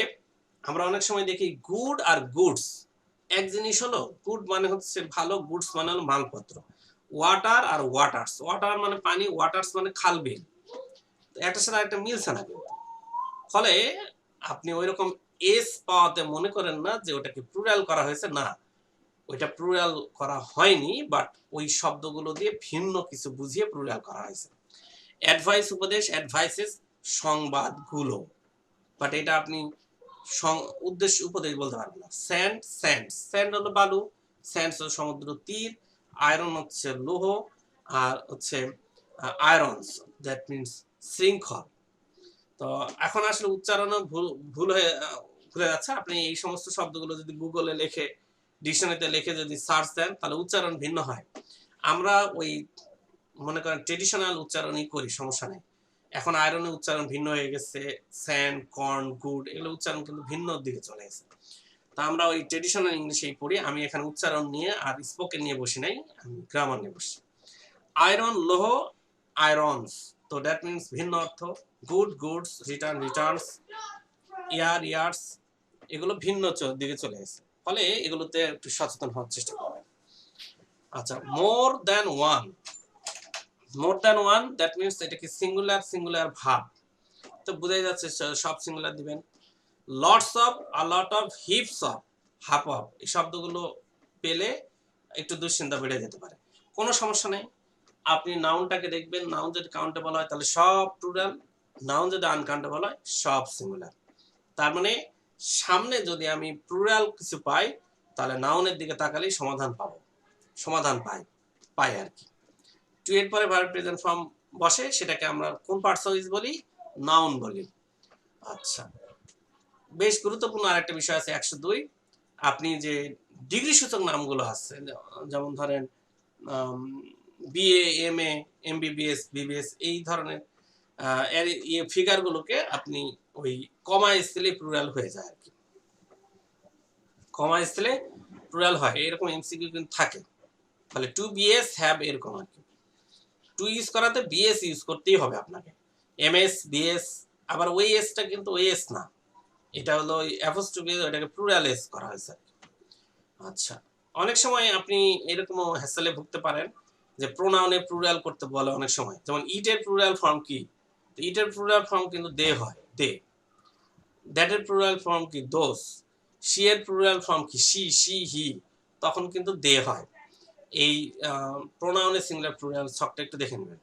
আমরা অনেক সময় দেখি গুড আর গুডস এক জিনিস হলো, গুড মানে হচ্ছে ভালো, গুডস মানে হলো মালপত্র। ওয়াটার আর ওয়াটার্স, ওয়াটার মানে পানি, ওয়াটার্স মানে খাল বিল, একটার সাথে একটা মিলছে না কিন্তু। ফলে আপনি ওইরকম এস পাওয়াতে মনে করেন না যে ওটাকে প্লুরাল করা হয়েছে, না, ওইটা প্লুরাল করা হয়নি, বাট ওই শব্দগুলো দিয়ে ভিন্ন কিছু বুঝিয়ে প্লুরাল করা হয়েছে। অ্যাডভাইস, উপদেশ, অ্যাডভাইসেস সংবাদগুলো, বাট এটা আপনি উদ্দেশ্য উপদেশ বলতে পারবেন না। স্যান্ড, স্যান্ডস, স্যান্ড হলো বালু, স্যান্ডস হলো সমুদ্র তীর, আয়রন হচ্ছে লৌহ, আর হচ্ছে আয়রনস, দ্যাট মিনস শৃঙ্খল। তো এখন আসলে উচ্চারণও ভুল হয়ে ভুলে যাচ্ছে। আপনি এই সমস্ত শব্দগুলো যদি গুগলে লিখে, ডিকশনারিতে লিখে যদি সার্চ দেন, তাহলে উচ্চারণ ভিন্ন হয়। আমরা ওই মনে করেন ট্রেডিশনাল উচ্চারণই করি, সমস্যা নেই। এখন আয়রনের উচ্চারণ ভিন্ন হয়ে গেছে, স্যান্ড, কর্ন, গুড, এগুলো উচ্চারণ কিন্তু ভিন্ন দিকে চলে গেছে। তা আমরা ওই ট্রেডিশনাল ইংলিশেই পড়ি। আমি এখানে উচ্চারণ নিয়ে আর স্পোকেন নিয়ে বসি নাই, আমি গ্রামার নিয়ে বসি। আয়রন, লৌহ, আয়রনস, তো দ্যাট মিনস ভিন্ন অর্থ। গুড, গুডস, রিটার্ন, রিটার্নস, ইয়ার, ইয়ার্স, এগুলো ভিন্ন দিকে চলে গেছে। ফলে এগুলোতে একটু সচেতন হওয়ার চেষ্টা করবেন। আচ্ছা, more than one, more than one that means এটা কি সিঙ্গুলার, সিঙ্গুলার ভার্ব, তো বোঝাই যাচ্ছে সব সিঙ্গুলার দিবেন। Lots of, a lot of, heaps of, half of, এই শব্দগুলো পেলে একটু দুশ্চিন্তা বেড়ে যেতে পারে। কোনো সমস্যা নেই, আপনি নাউনটাকে দেখবেন, নাউন যদি কাউন্টেবল হয় তাহলে সব প্লুরাল, নাউন যদি আনকাউন্টেবল হয় সব সিঙ্গুলার। তার মানে সামনে যদি আমি প্লুরাল কিছু পাই, তাহলে নাউনের দিকে তাকালেই সমাধান পাবো, সমাধান পাই আর কি। টু এর পরে ভার্ব প্রেজেন্ট ফর্ম বসে, সেটাকে আমরা কোন পার্সোনালিজ বলি? নাউন বলি। আচ্ছা, বেশ গুরুত্বপূর্ণ আরেকটা বিষয় আছে 102, আপনি যে ডিগ্রি সূচক নামগুলো আছে, যেমন ধরেন বিএ, এমএ, এমবিবিএস, বিবিএস, এই ধরনের এর ফিগারগুলোকে আপনি ওই কমা স্কেলে প্লুরাল হয়ে যায় আর কি, কমা স্কেলে প্লুরাল হয়, এরকম এমসিকিউ কিন্তু থাকে। তাহলে টু বিএস হ্যাভ, এরকম আর কি। টু ইউজ করাতে বিএস ইউজ করতেই হবে আপনাকে, এমএস, বিএস। আবার ওই এসটা কিন্তু ওই এস না, এটা হলো অ্যাপোস্ট্রফি, এটাকে প্লুরাল এস করা হয়েছে। আচ্ছা, অনেক সময় আপনি এরকমও হ্যাসেলে ভুগতে পারেন যে প্রোনাউনে প্লুরাল করতে বলে অনেক সময়, যেমন ইটের প্লুরাল ফর্ম কি? ইটের প্লুরাল ফর্ম কিন্তু দে হয়, দে। দ্যাটের প্লুরাল ফর্ম কি? দোস। শি এর প্লুরাল ফর্ম কি? শি, শি, হি, তখন কিন্তু দে হয়। এই প্রোনাউনে সিঙ্গুলার প্লুরাল ছকটা একটু দেখে নেবেন।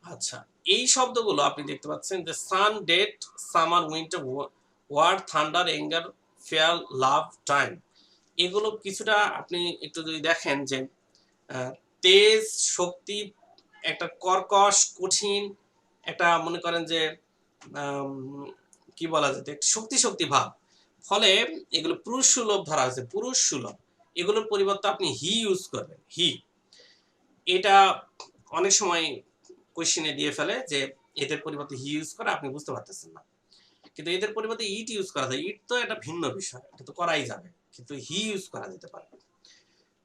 আচ্ছা, এই শব্দগুলো আপনি দেখতে পাচ্ছেন যে sun, death, summer, winter, war, thunder, anger, fear, love, time, এগুলো কিছুটা আপনি একটু যদি দেখেন যে তেজ, শক্তি, একটা কর্কশ, কঠিন, একটা মনে করেন যে কি বলা যেত, একটা শক্তি শক্তি ভাব। ফলে এগুলো পুরুষ সুলভ ধরা হয়েছে, পুরুষ সুলভ। এগুলোর পরিবর্তে আপনি হি ইউজ করবেন, হি। এটা অনেক সময় কোশ্চেনে দিয়ে ফেলে যে এদের পরিবর্তে হি ইউজ করে, আপনি বুঝতে পারতেছেন না, কিন্তু এদের পরিবর্তে ইট ইউজ করা যায়। ইট তো একটা ভিন্ন বিষয়, এটা তো করাই যাবে, কিন্তু হি ইউজ করা যেতে পারে।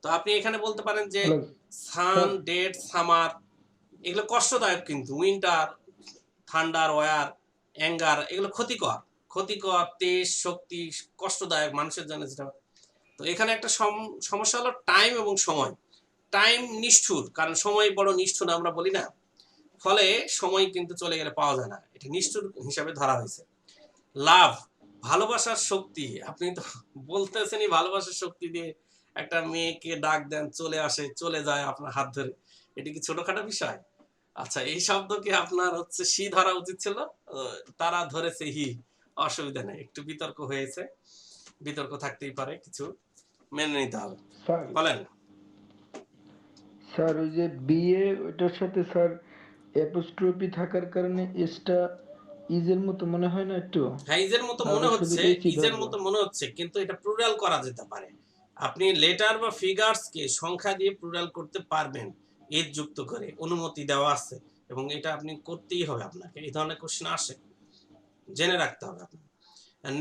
তো আপনি এখানে বলতে পারেন যে হ্যালো সান, ডেট, সামার, এগুলো কষ্টদায়ক, কিন্তু উইন্টার, থান্ডার, ওয়ার, অ্যাঙ্গার, এগুলো ক্ষতিকর। ক্ষতিকর, তেজ, শক্তি, কষ্টদায়ক মানুষের জন্য যেটা। তো এখানে একটা সমস্যা হলো টাইম এবং সময়। টাইম নিষ্ঠুর, কারণ সময় বড় নিষ্ঠুর আমরা বলি না, ফলে সময় কিন্তু চলে গেলে পাওয়া যায় না, এটা নিষ্ঠুর হিসাবে ধরা হয়েছে। লাভ, ভালোবাসার শক্তি। আপনি তো বলতেছেনই ভালোবাসার শক্তি দিয়ে একটা মেয়েকে ডাক দেন, চলে আসে, চলে যায় আপনার হাত ধরে, এটা কি ছোটখাটো বিষয়? আচ্ছা, এই শব্দকে আপনার হচ্ছে সি ধরা উচিত ছিল, তারা ধরেছে হি, অসুবিধা নেই, একটু বিতর্ক হয়েছে, বিতর্ক থাকতেই পারে, কিছু মেনে নিতে হবে। স্যার, বলেন। স্যার ওই যে বিয়ে ওইটার সাথে স্যার অ্যাপোস্ট্রোফি থাকার কারণে এসটা ইজের মতো মনে হয় না একটু? হ্যাঁ, ইজের মতো মনে তাহলে শুধু হচ্ছে, এসি ইজের ধরবো। মতো মনে হচ্ছে, কিন্তু এটা প্লুরাল করা যেতে পারে। আপনি লেটার বা ফিগারস কে সংখ্যা দিয়ে প্লুরাল করতে পারবেন, এজ যুক্ত করে, অনুমতি দেওয়া আছে, এবং এটা আপনি করতেই হবে আপনাকে। এই ধরনের কোশ্চেন আসে, জেনে রাখতে হবে আপনার।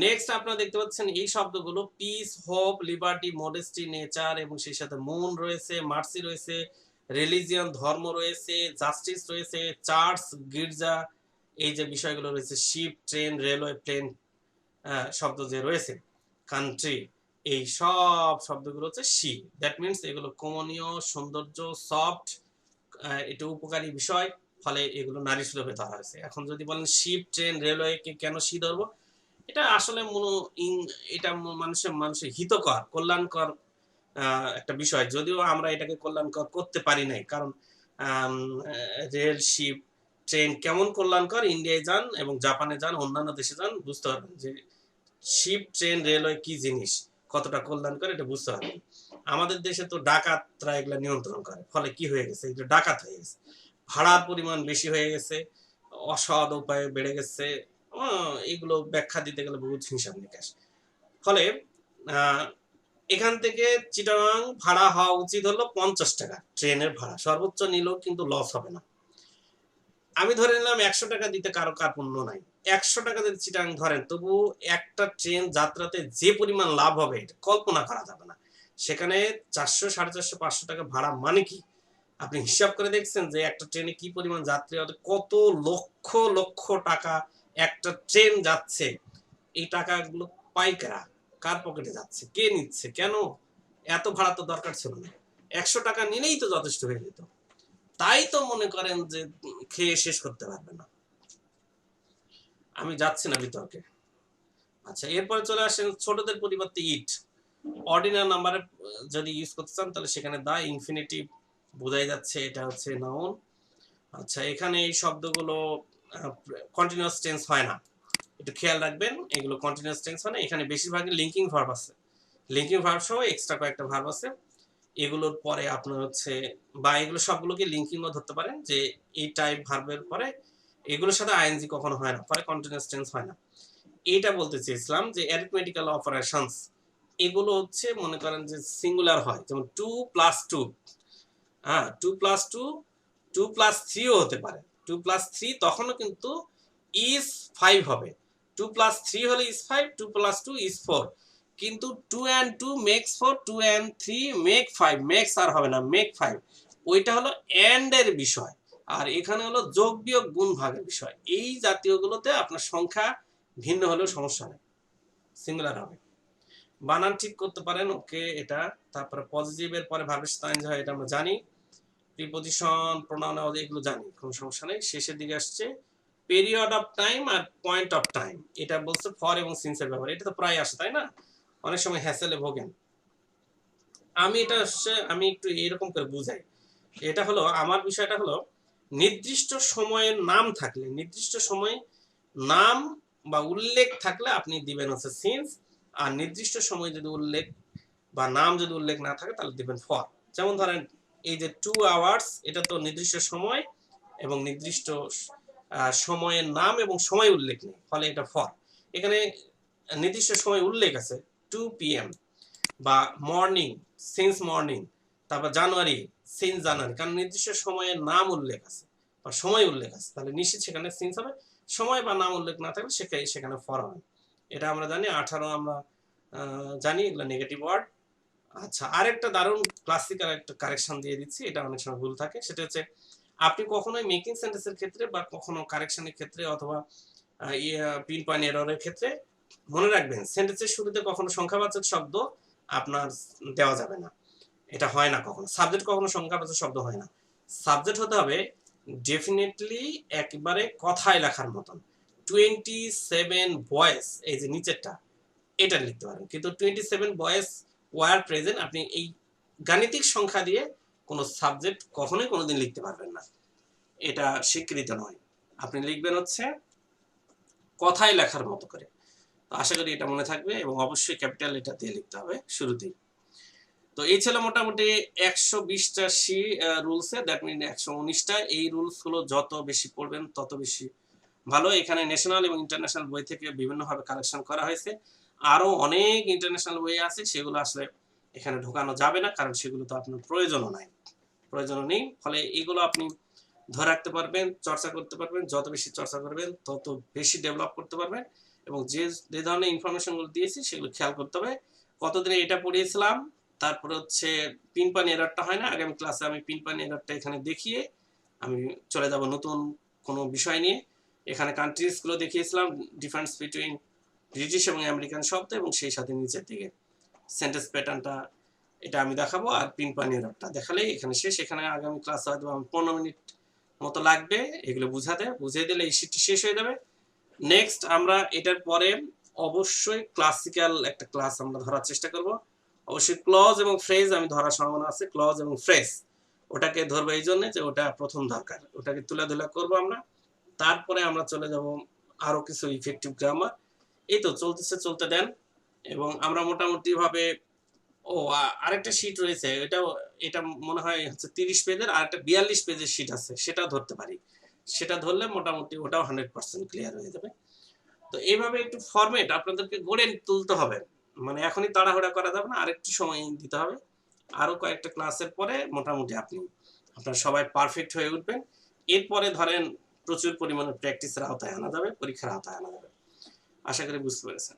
নেক্সট আপনারা দেখতে পাচ্ছেন এই শব্দগুলো piece, hope, liberty, modesty, nature, এবং সেই সাথে মুন রয়েছে, মার্সি রয়েছে, রিলিজিয়ন, ধর্ম রয়েছে, জাস্টিস রয়েছে, চার্চ, গির্জা, এই যে বিষয়গুলো রয়েছে, শিপ, ট্রেন, রেলওয়ে, প্লেন, শব্দ যে রয়েছে, কান্ট্রি, এই সব শব্দগুলো হচ্ছে সি। দ্যাট মিনস এগুলো কমনীয়, সৌন্দর্য, সফট, এটা উপকারী বিষয়, ফলে এগুলো নারী সুলভে ধরা হয়েছে। এখন যদি বলেন শিপ, ট্রেন, রেলওয়ে কে কেন সি ধরবো, এটা আসলে এটা মানুষের হিতকর, কল্যাণকর একটা বিষয়, যদিও আমরা এটাকে কল্যাণকর করতে পারি নাই, কারণ রেল, শিপ, ট্রেন কেমন কল্যাণকর, ইন্ডিয়ায় যান এবং জাপানে যান, অন্যান্য দেশে যান, বুঝতে পারবেন যে শিপ, ট্রেন, রেলওয়ে কি জিনিস, কতটা কল্যাণকর, এটা বুঝতে পারবেন। আমাদের দেশে তো ডাকাতরা এগুলা নিয়ন্ত্রণ করে, ফলে কি হয়ে গেছে, এগুলো ডাকাত হয়ে গেছে, ভাড়ার পরিমাণ বেশি হয়ে গেছে, অসৎ উপায়ে বেড়ে গেছে। এগুলো ব্যাখ্যা দিতে গেলে বহুত হিসাব নিকাশ, ফলে আহ, এখান থেকে চিটাগাং ভাড়া হওয়া উচিত হলো 50 টাকা, ট্রেনের ভাড়া সর্বোচ্চ নিলেও কিন্তু লস হবে না। আমি ধরে নিলাম 100 টাকা দিতে কারো কার্পণ্য নাই, 100 টাকা যদি চিটাগাং ধরেন, তবু একটা ট্রেন যাত্রাতে যে পরিমাণ লাভ হবে এটা কল্পনা করা যাবে না। সেখানে 400, 450, 500 টাকা ভাড়া মানে কি, আপনি হিসাব করে দেখছেন যে একটা ট্রেনে কি পরিমাণ যাত্রী হবে, কত লক্ষ লক্ষ টাকা একটা ট্রেন যাচ্ছে, এই টাকাগুলো পাইকারা কার পকেটে যাচ্ছে, কে নিচ্ছে, কেন? এত ভাড়া তো দরকার ছিল না, 100 টাকা নিলেই তো যথেষ্ট হয়ে যেত। তাই তো মনে করেন যে খেয়ে শেষ করতে পারবে না। আমি যাচ্ছি না বিতর্কে। আচ্ছা, এরপরে চলে আসেন ছোটদের পরিবর্তে ইট। অর্ডিনাল নাম্বারে যদি ইউজ করতে চান, তাহলে সেখানে দা ইনফিনিটিভ বোঝাই যাচ্ছে, এটা হচ্ছে নাউন। আচ্ছা, এখানে এই শব্দগুলো কন্টিনিউয়াস টেন্স হয় না, একটু খেয়াল রাখবেন, এগুলো কন্টিনিউয়াস টেন্স হয় না, এখানে বেশিরভাগই লিঙ্কিং ভার্ব আছে, লিঙ্কিং ভার্ব সহ এক্সট্রা কয়েকটা ভার্ব আছে, এগুলোর পরে আপনার হচ্ছে, বা এগুলো সবগুলোকে লিঙ্কিং ও ধরতে পারেন, যে এই টাইপ ভার্বের পরে এগুলোর সাথে আইএনজি কখনো হয় না, পরে কন্টিনিউয়াস টেন্স হয় না। এইটা বলতে চেয়েছিলাম যে অ্যারিথমেটিক্যাল অপারেশনস, এগুলো হচ্ছে মনে করেন যে সিঙ্গুলার হয়, যেমন 2+2, হ্যাঁ, 2+2, 2+3ও হতে পারে, 2+3 তখনও কিন্তু ইজ 5 হবে, 2+3 হলে ইজ 5, 2+2 ইজ 4, কিন্তু 2 and 2 makes 4, 2 and 3 make 5, makes আর হবে না, make 5, ওইটা হলো এন্ড এর বিষয়, আর এখানে হলো যোগ বিয়োগ গুণ ভাগের বিষয়। এই জাতীয়গুলোতে আপনার সংখ্যা ভিন্ন হলেও সমস্যা নেই, সিমিলার হবে। বানান ঠিক করতে পারেন, ওকে এটা। তারপরে পজিটিভের পরে ভার্বের সাথে আইনজি হয়, এটা আমরা জানি। প্রিপজিশন, প্রোনাউন, এগুলো জানি, কোনো সমস্যা নেই। শেষের দিকে আসছে পিরিয়ড অফ টাইম আর পয়েন্ট অফ টাইম, এটা বলছে ফর এবং সিন্সের ব্যাপারে, এটা তো প্রায় আসে তাই না, অনেক সময় হ্যাসেলে ভোগেন। আমি এটা হচ্ছে, আমি একটু এরকম করে বুঝাই, এটা হলো আমার বিষয়টা হলো, নির্দিষ্ট সময়ের নাম থাকলে, নির্দিষ্ট সময় নাম বা উল্লেখ থাকলে আপনি দিবেন হচ্ছে সিন্স, আর নির্দিষ্ট সময় যদি উল্লেখ বা নাম যদি উল্লেখ না থাকে তাহলে দিবেন ফর। যেমন ধরেন এই যে 2 আওয়ার্স, এটা তো নির্দিষ্ট সময় এবং নির্দিষ্ট সময়ের নাম এবং সময় উল্লেখ নেই, ফলে এটা ফর। এখানে নির্দিষ্ট সময় উল্লেখ আছে 2 PM, বা মর্নিং, সিন্স মর্নিং, তারপর জানুয়ারি, সিন্স জানুয়ারি, কারণ নির্দিষ্ট সময়ের নাম উল্লেখ আছে বা সময় উল্লেখ আছে, তাহলে নিশ্চিত সেখানে সিন্স হবে। সময় বা নাম উল্লেখ না থাকলে সেখানে ফর হবে। এটা আমরা জানি। 18 আমরা জানি, এগুলো নেগেটিভ ওয়ার্ড। আচ্ছা, আরেকটা দারুণ ক্লাসিক্যাল একটা কারেকশন দিয়ে দিচ্ছি, এটা অনেক সময় ভুল থাকে। সেটা হচ্ছে আপনি কখনোই মেকিং সেন্টেন্সের ক্ষেত্রে বা কখনো কারেকশনের ক্ষেত্রে অথবা পিন পয়েন্ট এররের ক্ষেত্রে মনে রাখবেন সেন্টেন্সের শুরুতে কখনো সংখ্যাবাচক শব্দ আপনার দেওয়া যাবে না। এটা হয় না কখনো। সাবজেক্ট কখনো সংখ্যাবাচক শব্দ হয় না। সাবজেক্ট হতে হবে ডেফিনেটলি একবারে কথায় লেখার মতন। 27 বয়েস, এই যে নিচেরটা, এটা লিখতে পারেন। কিন্তু 27 বয়েস ওয়ার প্রেজেন্ট আপনি এই গাণিতিক সংখ্যা দিয়ে কোনো সাবজেক্ট কখনোই কোনোদিন লিখতে পারবেন না। এটা স্বীকৃত নয়। আপনি লিখবেন হচ্ছে কথায় লেখার মতো করে। তো আশা করি এটা মনে থাকবে এবং অবশ্যই ক্যাপিটাল লেটার দিয়ে লিখতে হবে শুরুতেই। তো এই ছিল মোটামুটি 120টা রুলসে, দ্যাট মিন 119টা। এই রুলসগুলো যত বেশি পড়বেন তত বেশি ভালো। এখানে ন্যাশনাল এবং ইন্টারন্যাশনাল বই থেকে বিভিন্নভাবে কালেকশন করা হয়েছে। আরো অনেক ইন্টারন্যাশনাল বই আছে, সেগুলো আসলে এখানে ঢোকানো যাবে না, কারণ সেগুলো তো আপনার প্রয়োজনও নেই। ফলে এগুলো আপনি ধরে রাখতে পারবেন, চর্চা করতে পারবেন। যত বেশি চর্চা করবেন তত বেশি ডেভেলপ করতে পারবেন। এবং যে ধরনের ইনফরমেশনগুলো দিয়েছি সেগুলো খেয়াল করতে হবে। কতদিনে এটা পড়িয়েছিলাম, তারপরে হচ্ছে পিন পয়েন্ট এররটা হয় না, আগামী ক্লাসে আমি পিন পয়েন্ট এররটা এখানে দেখিয়ে আমি চলে যাব নতুন কোনো বিষয় নিয়ে। এখানে কান্ট্রিজগুলো দেখিয়েছিলাম, ডিফারেন্স বিটুইন ব্রিটিশ এবং আমেরিকান শব্দ, এবং সেই সাথে নিচের দিকে সেন্টেন্স প্যাটার্নটা এটা আমি দেখাবো। আর পিন পয়েন্ট এররটা দেখালেই এখানে শেষ। এখানে আগামী ক্লাসে হয়তো 15 মিনিট মতো লাগবে এগুলো বুঝিয়ে দিলে এই শীটটি শেষ হয়ে যাবে। নেক্সট আমরা এটার পরে অবশ্যই ক্লাসিক্যাল একটা ক্লাস আমরা ধরার চেষ্টা করব। অবশ্যই ক্লজ এবং ফ্রেজ আমি ধরার সম্ভাবনা আছে। ক্লজ এবং ফ্রেজ ওটাকে ধরবো এই জন্য যে ওটা প্রথম দরকার, ওটাকে তুলাধুলা করবো আমরা। তারপরে আমরা চলে যাব আরো কিছু ইফেক্টিভ গ্রামার। এই তো চলতে দেন। এবং আমরা মোটামুটি ভাবে আরেকটা শীট রয়েছে, এটা মনে হয় হচ্ছে 30 পেজের, আর একটা 42 পেজের শীট আছে, সেটা ধরতে পারি। সেটা ধরলে মোটামুটি ওটাও 100% ক্লিয়ার হয়ে যাবে। তো এইভাবে একটু ফরম্যাট আপনাদেরকে গড়ে তুলতে হবে, মানে এখনই তাড়াহুড়া করা যাবে না, আরেকটু সময় দিতে হবে। আরো কয়েকটা ক্লাসের পরে মোটামুটি আপনারা সবাই পারফেক্ট হয়ে উঠবেন। এরপরে ধরেন প্রচুর পরিমাণে প্র্যাকটিসের আওতায় আনা যাবে, পরীক্ষার আওতায় আনা যাবে। আশা করি বুঝতে পেরেছেন।